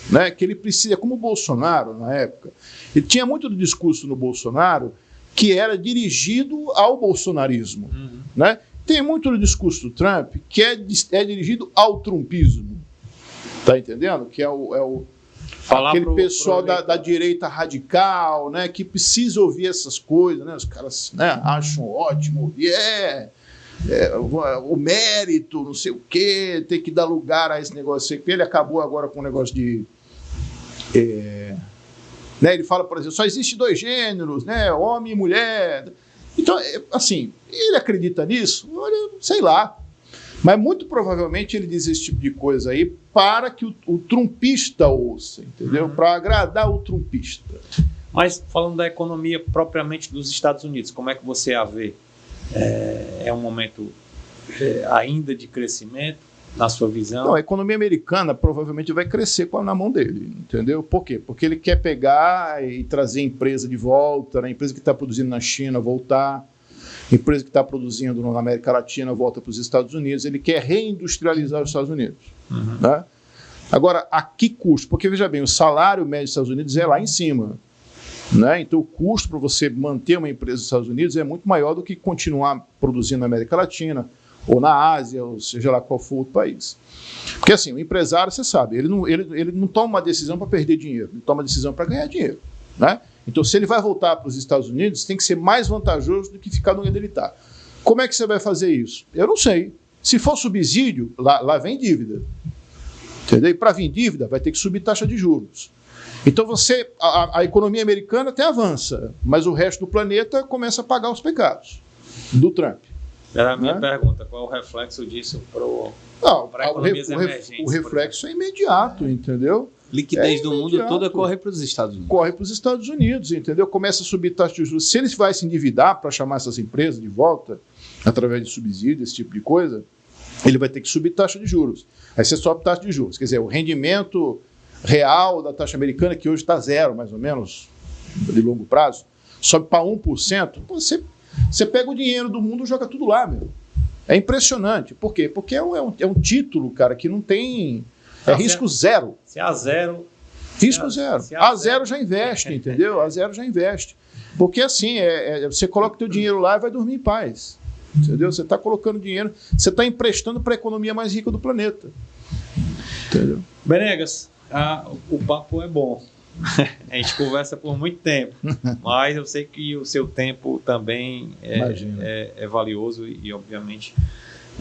né, que ele precisa, como o Bolsonaro na época, ele tinha muito do discurso no Bolsonaro que era dirigido ao bolsonarismo. Né? Tem muito do discurso do Trump que é dirigido ao trumpismo. Tá entendendo? Que é aquele pessoal da direita radical, né, que precisa ouvir essas coisas, né, os caras, né, acham ótimo, o mérito, não sei o quê, tem que dar lugar a esse negócio. Ele acabou agora com o negócio de... né, ele fala, por exemplo, só existe 2 gêneros, né, homem e mulher. Então, assim, ele acredita nisso? Olha, sei lá. Mas muito provavelmente ele diz esse tipo de coisa aí para que o trumpista ouça, entendeu? Para agradar o trumpista. Mas falando da economia propriamente dos Estados Unidos, como é que você a vê? É um momento ainda de crescimento, na sua visão? Não, a economia americana provavelmente vai crescer na mão dele, entendeu? Por quê? Porque ele quer pegar e trazer a empresa de volta, a empresa que está produzindo na China voltar, a empresa que está produzindo na América Latina volta para os Estados Unidos, ele quer reindustrializar os Estados Unidos. Né? Agora, a que custo? Porque, veja bem, o salário médio dos Estados Unidos é lá em cima. Né? Então, o custo para você manter uma empresa dos Estados Unidos é muito maior do que continuar produzindo na América Latina, ou na Ásia, ou seja lá qual for o outro país. Porque, assim, o empresário, você sabe, ele não toma uma decisão para perder dinheiro, ele toma uma decisão para ganhar dinheiro. Né? Então, se ele vai voltar para os Estados Unidos, tem que ser mais vantajoso do que ficar no onde ele está. Como é que você vai fazer isso? Eu não sei. Se for subsídio, lá vem dívida. Entendeu? E para vir dívida, vai ter que subir taxa de juros. Então, a economia americana até avança, mas o resto do planeta começa a pagar os pecados do Trump. Era a minha pergunta, qual é o reflexo disso para economias emergentes? O reflexo é imediato, entendeu? Liquidez do mundo toda corre para os Estados Unidos. Corre para os Estados Unidos, entendeu? Começa a subir taxa de juros. Se ele vai se endividar para chamar essas empresas de volta, através de subsídio, esse tipo de coisa, ele vai ter que subir taxa de juros. Aí você sobe taxa de juros. Quer dizer, o rendimento real da taxa americana, que hoje está 0, mais ou menos, de longo prazo, sobe para 1%, você pega o dinheiro do mundo e joga tudo lá, meu. É impressionante. Por quê? Porque é um título, cara, que não tem... risco zero. Se a zero... Risco zero. A zero já investe, entendeu? A zero já investe. Porque assim, você coloca o teu dinheiro lá e vai dormir em paz. Entendeu? Você está colocando dinheiro, você está emprestando para a economia mais rica do planeta. Entendeu? Benegas, o papo é bom. A gente conversa por muito tempo, mas eu sei que o seu tempo também é valioso e obviamente,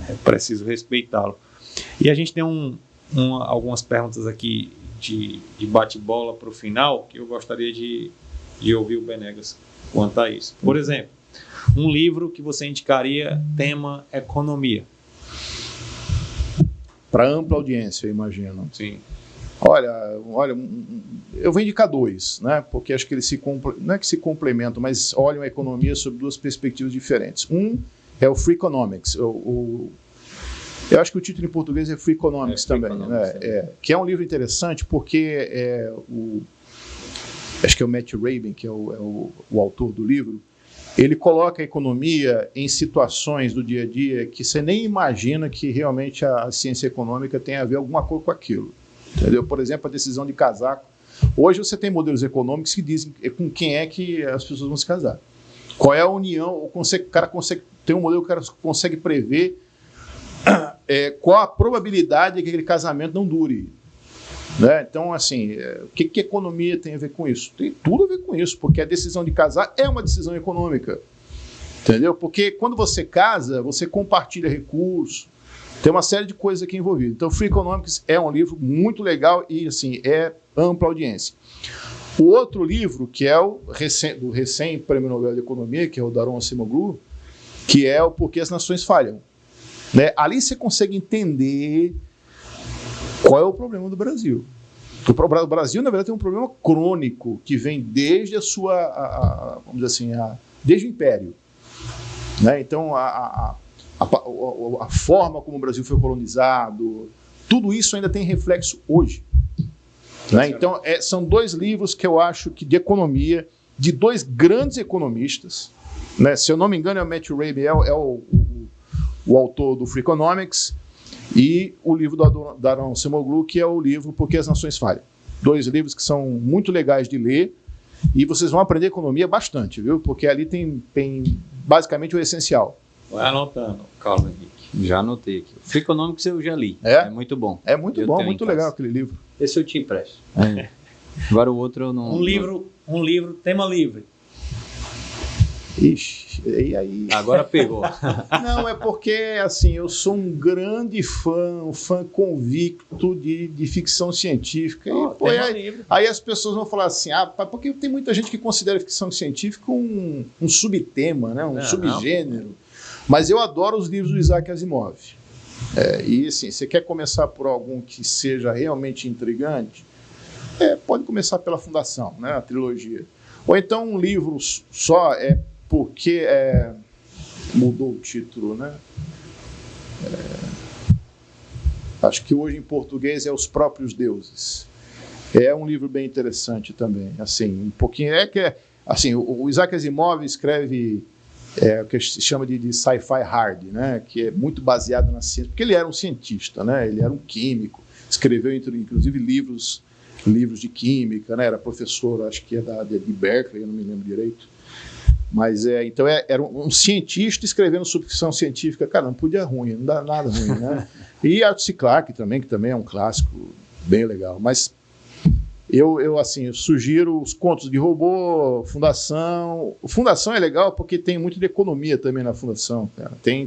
é preciso respeitá-lo. E a gente tem algumas perguntas aqui de bate-bola para o final, que eu gostaria de ouvir o Benegas quanto a isso. Por exemplo, um livro que você indicaria, tema economia. Para ampla audiência, eu imagino. Sim. Olha, eu vou indicar 2, né? Porque acho que eles não é que se complementam, mas olham a economia sob 2 perspectivas diferentes. Um é o Free Economics. Eu acho que o título em português é Free Economics também, né? Que é um livro interessante porque acho que é o Matt Rabin, que é o autor do livro, ele coloca a economia em situações do dia a dia que você nem imagina que realmente a ciência econômica tem a ver alguma coisa com aquilo. Entendeu? Por exemplo, a decisão de casar. Hoje você tem modelos econômicos que dizem com quem é que as pessoas vão se casar. Qual é a união? O cara consegue tem um modelo que o cara consegue prever qual a probabilidade de que aquele casamento não dure. Né? Então, assim, o que a economia tem a ver com isso? Tem tudo a ver com isso, porque a decisão de casar é uma decisão econômica. Entendeu? Porque quando você casa, você compartilha recursos, tem uma série de coisas aqui envolvidas. Então, Free Economics é um livro muito legal e, assim, é ampla audiência. O outro livro, que é do recém-prêmio Nobel de Economia, que é o Daron Acemoglu, que é o Porquê as Nações Falham. Né? Ali você consegue entender qual é o problema do Brasil. O Brasil, na verdade, tem um problema crônico que vem desde a sua, vamos dizer assim, desde o Império. Né? Então, a forma como o Brasil foi colonizado, tudo isso ainda tem reflexo hoje. Né? Então, são 2 livros que eu acho que de economia, de 2 grandes economistas. Né? Se eu não me engano, é o Matt Rabin, o autor do Free Economics, e o livro do Daron Acemoglu, que é o livro Por que as Nações Falham. dois livros que são muito legais de ler e vocês vão aprender economia bastante, viu? Porque ali tem basicamente o essencial. Vai anotando, Carlos Henrique. Já anotei aqui. O Freakonomics eu já li. É? É muito bom. É muito Eu bom, tenho muito em casa. legal aquele livro. Esse eu te empresto. Agora o outro eu não... Um livro, tema livre. Ixi, e aí... Agora pegou. Não, é porque, assim, eu sou um grande fã, um fã convicto de ficção científica. Ó, E, pô, tema aí, livre. aí as pessoas vão falar assim, porque tem muita gente que considera ficção científica um subtema, né, um subgênero. Mas eu adoro os livros do Isaac Asimov. E, assim, você quer começar por algum que seja realmente intrigante, pode começar pela Fundação, né, a trilogia. Ou então um livro só, porque mudou o título, né? Acho que hoje em português é Os Próprios Deuses. É um livro bem interessante também. Assim, um pouquinho assim, o Isaac Asimov escreve o que se chama de sci-fi hard, né? Que é muito baseado na ciência, porque ele era um cientista, né? Ele era um químico, escreveu inclusive livros de química, né? Era professor, acho que de Berkeley, eu não me lembro direito. Mas então era um cientista escrevendo sobre ficção científica. Cara, não podia ruim, não dá nada ruim, né? E Arthur C. Clarke também, que também é um clássico bem legal. Mas eu sugiro os Contos de Robô, Fundação. Fundação é legal porque tem muito de economia também na Fundação, cara. Tem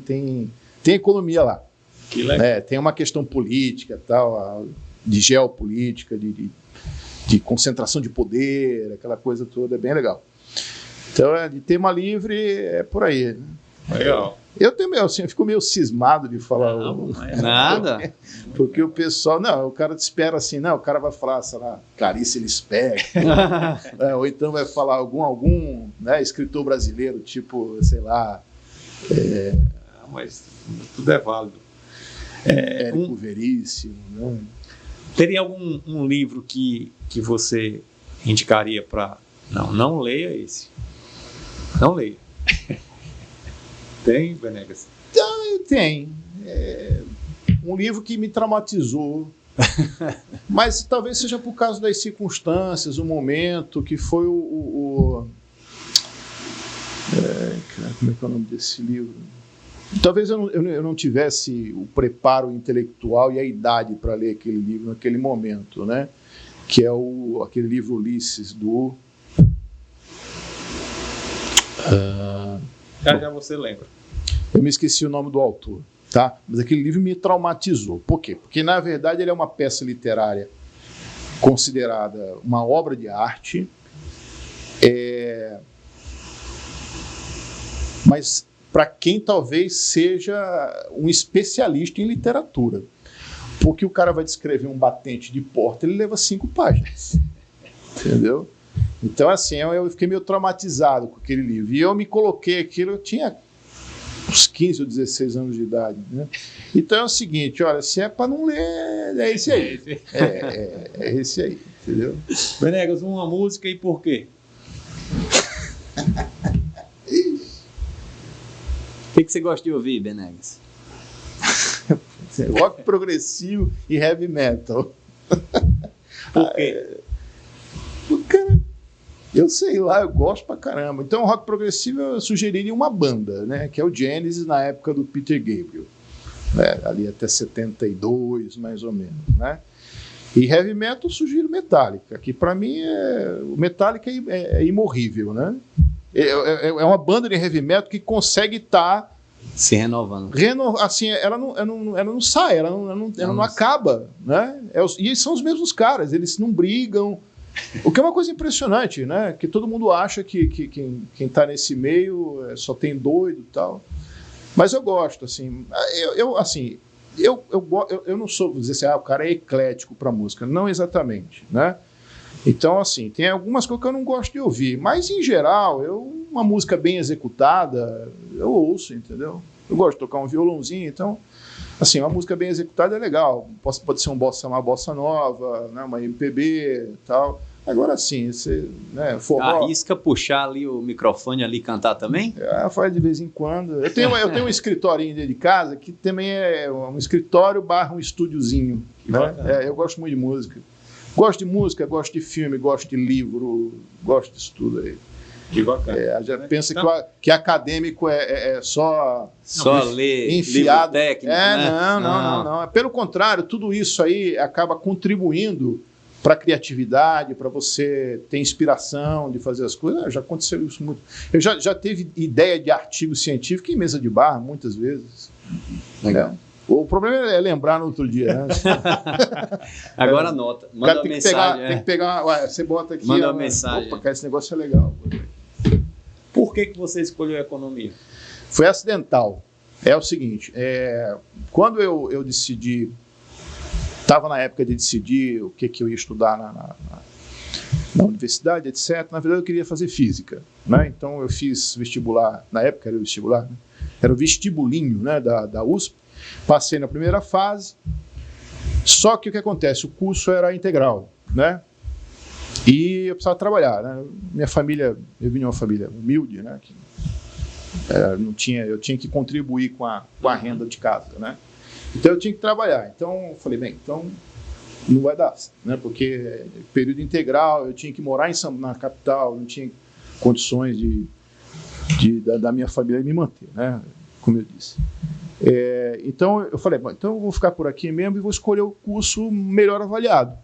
economia lá. Que legal. Tem uma questão política, tal, de geopolítica, de concentração de poder, aquela coisa toda, é bem legal. Então, de tema livre, é por aí. Legal. Eu fico meio cismado de falar. Nada. Porque o pessoal, o cara te espera assim, o cara vai falar, sei lá, Clarice Lispector, ou então vai falar algum escritor brasileiro, tipo, sei lá. Mas tudo é válido. Érico Veríssimo, né? Teria algum livro que você indicaria para... Não leia esse. Não leia. Tem, Venegas? Tem. Um livro que me traumatizou, mas talvez seja por causa das circunstâncias, o momento, que foi como é que é o nome desse livro? Talvez eu não tivesse o preparo intelectual e a idade para ler aquele livro naquele momento, né? Que é aquele livro Ulisses do... Já você lembra. Eu me esqueci o nome do autor, tá? Mas aquele livro me traumatizou. Por quê? Porque, na verdade, ele é uma peça literária considerada uma obra de arte, mas para quem talvez seja um especialista em literatura. Porque o cara vai descrever um batente de porta, ele leva 5 páginas. Entendeu? Então, assim, eu fiquei meio traumatizado com aquele livro. E eu me coloquei aquilo, eu tinha uns 15 ou 16 anos de idade, né? Então é o seguinte, olha, se é para não ler, é esse aí. É esse aí, entendeu? Venegas, uma música e por quê? O que você gosta de ouvir, Venegas? Rock progressivo e heavy metal. Por quê? Cara, eu sei lá, eu gosto pra caramba. Então, rock progressivo eu sugeriria uma banda, né? Que é o Genesis, na época do Peter Gabriel, né? Ali até 72, mais ou menos, né? E heavy metal eu sugiro Metallica, que pra mim o Metallica é imorrível, né? É uma banda de heavy metal que consegue estar se renovando. Assim, ela não sai, ela não acaba, né? E são os mesmos caras, eles não brigam. O que é uma coisa impressionante, né? Que todo mundo acha que quem está nesse meio só tem doido e tal. Mas eu gosto, assim. Eu não sou dizer assim, o cara é eclético para música. Não exatamente, né? Então, assim, tem algumas coisas que eu não gosto de ouvir. Mas, em geral, uma música bem executada, eu ouço, entendeu? Eu gosto de tocar um violãozinho, então... Assim, uma música bem executada é legal. Pode ser uma bossa nova, né, uma MPB e tal. Agora sim, você... Né, forró... Arrisca puxar ali o microfone ali e cantar também? Faz de vez em quando. Eu tenho um escritorinho dentro de casa que também é um escritório / um estúdiozinho. Né? Eu gosto muito de música. Gosto de música, gosto de filme, gosto de livro, gosto disso tudo aí. Que bacana. Já pensa que acadêmico é só ler enfiado. Livro técnico, né? Não. Pelo contrário, tudo isso aí acaba contribuindo para a criatividade, para você ter inspiração de fazer as coisas. Já aconteceu isso muito. Eu já teve ideia de artigo científico em mesa de bar, muitas vezes. Legal. O problema é lembrar no outro dia, né? Agora anota. Manda uma mensagem. Tem que pegar. Você bota aqui. Manda uma mensagem. Opa, cara, esse negócio é legal. Por que você escolheu a economia? Foi acidental. É o seguinte, quando eu decidi, estava na época de decidir o que eu ia estudar na universidade, etc. Na verdade, eu queria fazer física, né? Então, eu fiz vestibular, na época era o vestibular, né? Era o vestibulinho, né, da USP. Passei na primeira fase, só que o que acontece? O curso era integral, né? E eu precisava trabalhar, né? Minha família, eu vim de uma família humilde, né? Eu tinha que contribuir com a renda de casa, né? Então eu tinha que trabalhar. Então eu falei, bem, então não vai dar, né? Porque período integral, eu tinha que morar na capital, não tinha condições da minha família me manter, né? Como eu disse. Então eu falei, bom, então eu vou ficar por aqui mesmo e vou escolher o curso melhor avaliado.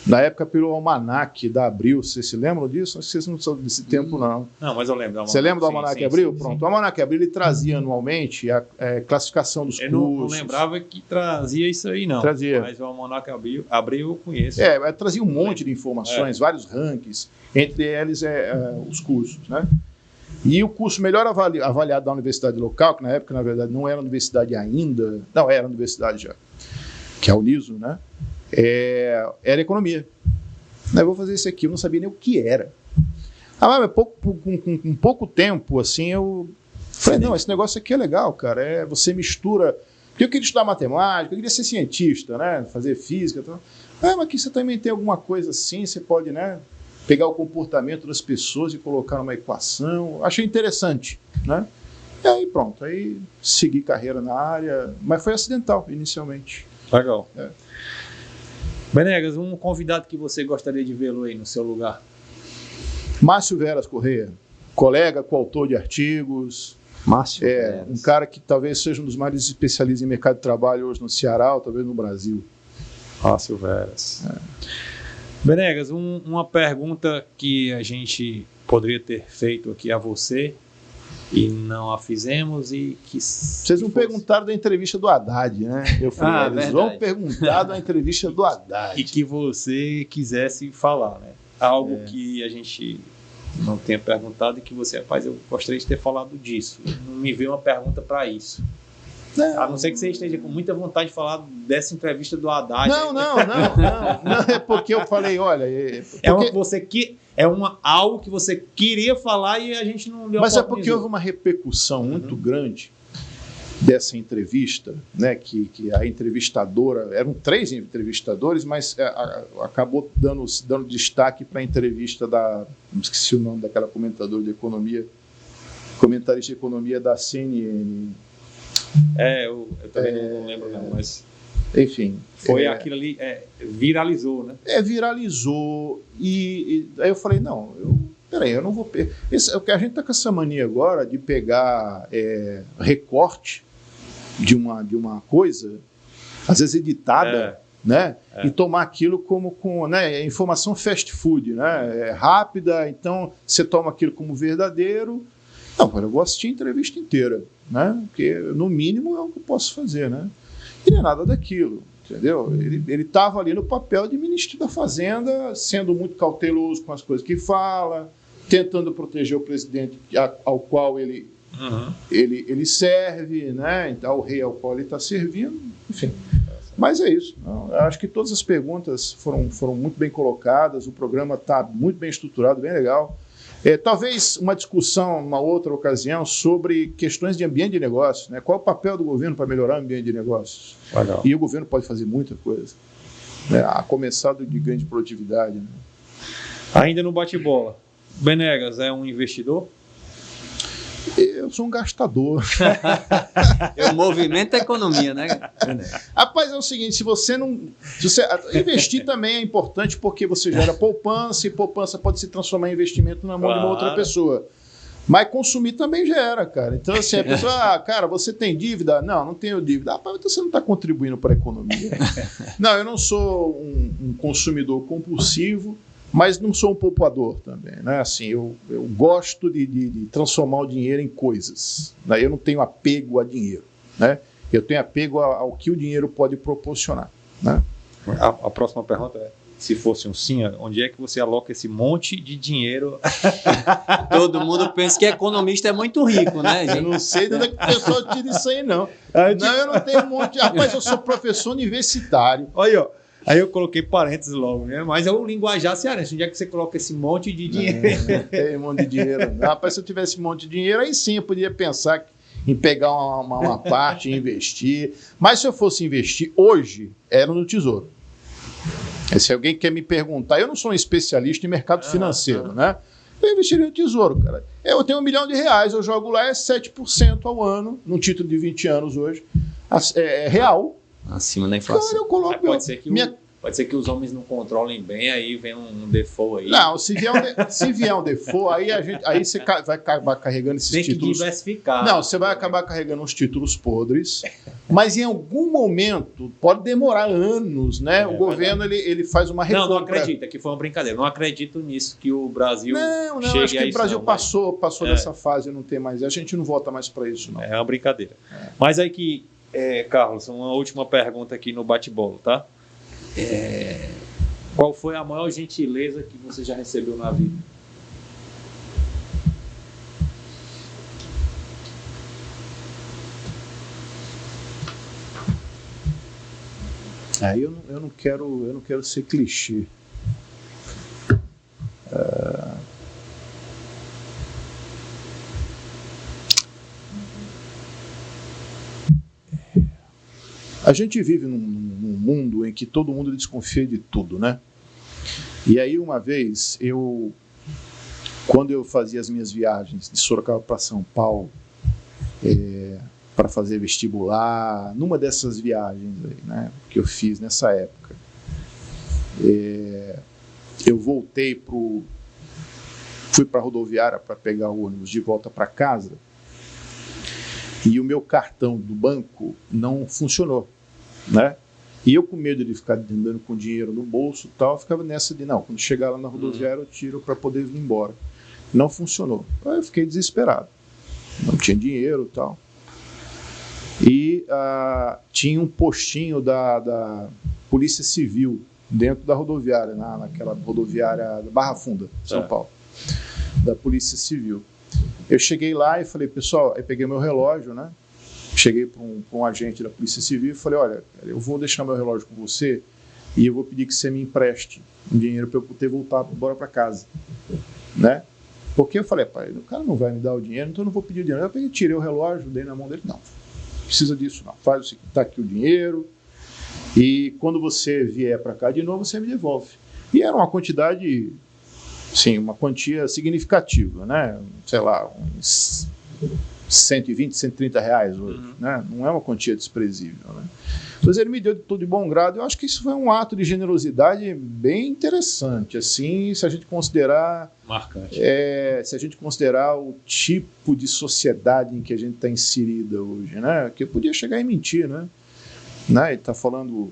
Na época, pelo Almanac da Abril, vocês se lembram disso? Acho que vocês não são desse tempo, não. Não, mas eu lembro. Você lembra do Almanac Abril? Pronto, o Almanac Abril ele trazia anualmente a classificação dos cursos. Eu não lembrava que trazia isso aí, não. Trazia. Mas o Almanac Abril eu conheço. Trazia um monte de informações, vários rankings, entre eles os cursos, né? E o curso melhor avaliado da universidade local, que na época, na verdade, não era universidade ainda, não, era universidade já, que é a Uniso, né? Era economia. Eu vou fazer isso aqui, eu não sabia nem o que era. Mas com pouco tempo, assim, eu falei, não, esse negócio aqui é legal, cara. Você mistura. Porque eu queria estudar matemática, eu queria ser cientista, né? Fazer física. Tal. Mas aqui você também tem alguma coisa assim, você pode, né? Pegar o comportamento das pessoas e colocar numa equação. Achei interessante, né? E aí pronto, aí segui carreira na área, mas foi acidental inicialmente. Legal. Benegas, um convidado que você gostaria de vê-lo aí no seu lugar? Márcio Veras Correia, colega, coautor de artigos. Márcio Veras. Um cara que talvez seja um dos mais especialistas em mercado de trabalho hoje no Ceará, ou talvez no Brasil. Márcio Veras. Benegas, uma pergunta que a gente poderia ter feito aqui a você e não a fizemos e que... Vocês não perguntaram da entrevista do Haddad, né? Eu falei, eles vão perguntar da entrevista do Haddad. E que você quisesse falar, né? Algo que a gente não tenha perguntado e que você, rapaz, eu gostaria de ter falado disso. Não me veio uma pergunta para isso. Não. A não ser que você esteja com muita vontade de falar dessa entrevista do Haddad. Não, é porque eu falei, olha... Algo que você queria falar e a gente não deu. Mas é porque houve uma repercussão muito grande dessa entrevista, né? Que a entrevistadora, eram 3 entrevistadores, mas acabou dando destaque para a entrevista não esqueci o nome daquela comentarista de economia da CNN. Eu também não lembro não, mas... Enfim. Foi aquilo ali, viralizou, né? Viralizou. E aí eu falei, peraí, eu não vou... A gente está com essa mania agora de pegar recorte de uma coisa, às vezes editada, né? E tomar aquilo como informação fast food, né? Rápida, então você toma aquilo como verdadeiro. Não, eu vou assistir a entrevista inteira, né? Porque, no mínimo, é o que eu posso fazer, né? E não é nada daquilo, entendeu? Ele estava ali no papel de ministro da Fazenda, sendo muito cauteloso com as coisas que fala, tentando proteger o presidente ao qual ele serve, né? Então, o rei ao qual ele está servindo, enfim. Mas é isso. Eu acho que todas as perguntas foram muito bem colocadas, o programa está muito bem estruturado, bem legal. Talvez uma discussão, numa outra ocasião, sobre questões de ambiente de negócios, né? Qual é o papel do governo para melhorar o ambiente de negócios? Legal. E o governo pode fazer muita coisa, né? A começar de ganho de produtividade. Né? Ainda no bate-bola, Benegas é um investidor? Eu sou um gastador. O movimento é economia, né? Rapaz, é o seguinte, se você investir também é importante porque você gera poupança e poupança pode se transformar em investimento na mão de uma outra pessoa. Mas consumir também gera, cara. Então, assim, a pessoa, cara, você tem dívida? Não tenho dívida. Então você não está contribuindo para a economia. Não, eu não sou um consumidor compulsivo, mas não sou um poupador também, né? Assim, eu gosto de transformar o dinheiro em coisas, né? Eu não tenho apego a dinheiro, né? Eu tenho apego ao que o dinheiro pode proporcionar, né? A próxima pergunta é: se fosse um sim, onde é que você aloca esse monte de dinheiro? Todo mundo pensa que economista é muito rico, né, gente? Eu não sei de onde é que o pessoal tira isso aí, não. Não, eu não tenho um monte. Rapaz, eu sou professor universitário. Olha, ó. Aí eu coloquei parênteses logo, né? Mas é o linguajar cearense. Onde é que você coloca esse monte de dinheiro? Tem um monte de dinheiro. Rapaz, se eu tivesse um monte de dinheiro, aí sim eu podia pensar em pegar uma parte e investir. Mas se eu fosse investir hoje, era no Tesouro. Se alguém quer me perguntar, eu não sou um especialista em mercado financeiro, né? Eu investiria no Tesouro, cara. Eu tenho R$1 milhão, eu jogo lá, é 7% ao ano, num título de 20 anos hoje. É real. Acima da inflação. Cara, eu coloco pode ser que os homens não controlem bem, aí vem um default aí. Não, se vier um default, aí você vai acabar carregando esses títulos. Tem que diversificar. Não, você vai acabar carregando uns títulos podres, mas em algum momento, pode demorar anos, né? O governo ele faz uma reforma. Não acredito, que foi uma brincadeira. Não acredito nisso, que o Brasil chegue acho que o Brasil passou mas... dessa fase, não tem mais. A gente não volta mais para isso, não. É uma brincadeira. Mas aí que, Carlos, uma última pergunta aqui no bate-bolo, tá? Qual foi a maior gentileza que você já recebeu na vida? Aí eu não quero ser clichê. A gente vive num mundo em que todo mundo desconfia de tudo, né? E aí uma vez, quando eu fazia as minhas viagens de Sorocaba para São Paulo, para fazer vestibular, numa dessas viagens aí, né, que eu fiz nessa época, eu fui para a rodoviária para pegar o ônibus de volta para casa e o meu cartão do banco não funcionou, né? E eu, com medo de ficar andando com dinheiro no bolso e tal, eu ficava nessa de, não, quando chegar lá na rodoviária eu tiro para poder ir embora. Não funcionou. Aí eu fiquei desesperado. Não tinha dinheiro e tal. E tinha um postinho da Polícia Civil dentro da rodoviária, naquela rodoviária da Barra Funda, São Paulo, da Polícia Civil. Eu cheguei lá e falei, pessoal, aí peguei meu relógio, né? Cheguei para um agente da Polícia Civil e falei, olha, eu vou deixar meu relógio com você e eu vou pedir que você me empreste um dinheiro para eu poder voltar embora para casa, né? Porque eu falei, pai, o cara não vai me dar o dinheiro, então eu não vou pedir o dinheiro. Eu peguei, tirei o relógio, dei na mão dele, não precisa disso não, faz o seguinte, está aqui o dinheiro e quando você vier para cá de novo, você me devolve. E era uma quantidade, sim, uma quantia significativa, né? Sei lá, uns 120, 130 reais hoje, né? Não é uma quantia desprezível, né? Mas ele me deu de tudo de bom grado. Eu acho que isso foi um ato de generosidade bem interessante, assim, se a gente considerar... Marcante. Se a gente considerar o tipo de sociedade em que a gente está inserida hoje, né? Que eu podia chegar e mentir, né? Ele está falando,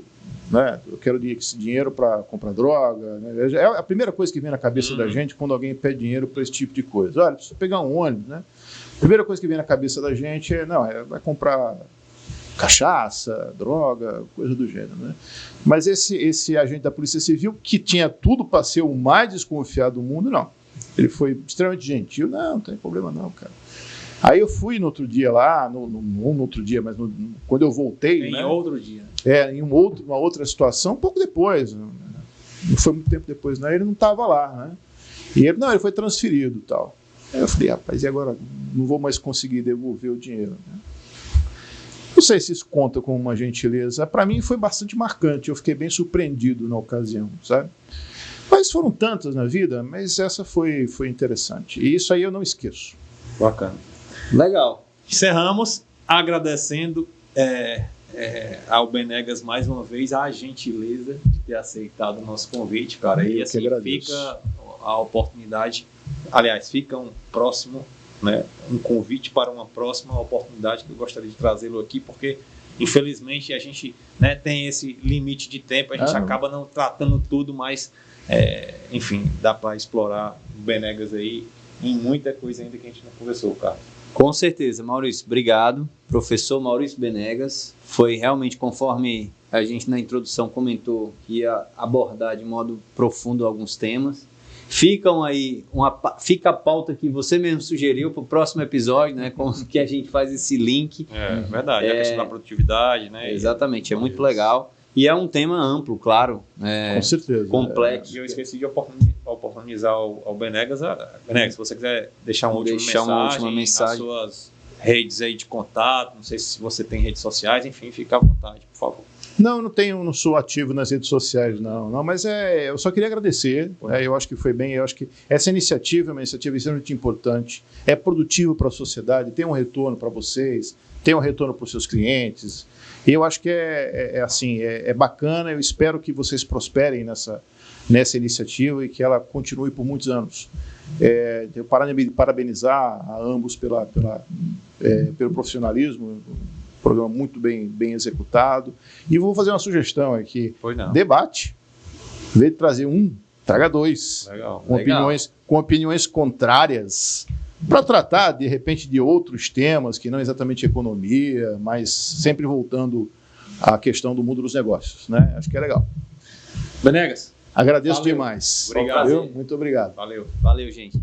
né? Eu quero esse dinheiro para comprar droga, né? É a primeira coisa que vem na cabeça da gente quando alguém pede dinheiro para esse tipo de coisa. Olha, precisa pegar um ônibus, né? A primeira coisa que vem na cabeça da gente vai comprar cachaça, droga, coisa do gênero, né? Mas esse agente da Polícia Civil, que tinha tudo para ser o mais desconfiado do mundo, não. Ele foi extremamente gentil. Não tem problema não, cara. Aí eu fui no outro dia lá, não no outro dia, mas quando eu voltei... Em outro dia. Em uma outra situação, um pouco depois. Não foi muito tempo depois, não. Ele não estava lá, né? E ele foi transferido e tal. Aí eu falei, rapaz, e agora não vou mais conseguir devolver o dinheiro, né? Não sei se isso conta como uma gentileza. Para mim foi bastante marcante. Eu fiquei bem surpreendido na ocasião, sabe? Mas foram tantas na vida, mas essa foi interessante. E isso aí eu não esqueço. Bacana. Legal. Encerramos agradecendo ao Benegas mais uma vez a gentileza de ter aceitado o nosso convite, cara. E assim fica a oportunidade, aliás, fica um próximo, né, um convite para uma próxima oportunidade que eu gostaria de trazê-lo aqui, porque infelizmente a gente, né, tem esse limite de tempo, a gente acaba não tratando tudo, mas enfim, dá para explorar o Benegas aí em muita coisa ainda que a gente não conversou, cara. Com certeza, Maurício, obrigado. Professor Maurício Benegas, foi realmente conforme a gente na introdução comentou que ia abordar de modo profundo alguns temas. Fica a pauta que você mesmo sugeriu para o próximo episódio, né, com que a gente faz esse link. Verdade, a questão da produtividade, né? Exatamente, é muito legal. E é um tema amplo, claro. Com certeza. Complexo. E eu esqueci de oportunizar ao Benegas. Benegas, se você quiser deixar uma última mensagem, as suas redes aí de contato, não sei se você tem redes sociais, enfim, fica à vontade, por favor. Não sou ativo nas redes sociais, não, mas eu só queria agradecer, eu acho que foi bem, eu acho que essa iniciativa é uma iniciativa extremamente importante, é produtivo para a sociedade, tem um retorno para vocês, tem um retorno para os seus clientes, e eu acho que é bacana, eu espero que vocês prosperem nessa iniciativa e que ela continue por muitos anos. Eu parabenizar a ambos pelo profissionalismo, programa muito bem executado. E vou fazer uma sugestão aqui. Debate. Em vez de trazer traga dois. Legal. Com opiniões contrárias, para tratar, de repente, de outros temas, que não exatamente economia, mas sempre voltando à questão do mundo dos negócios, né? Acho que é legal. Benegas. Agradeço demais. Obrigado. Valeu? Muito obrigado. Valeu. Valeu, gente.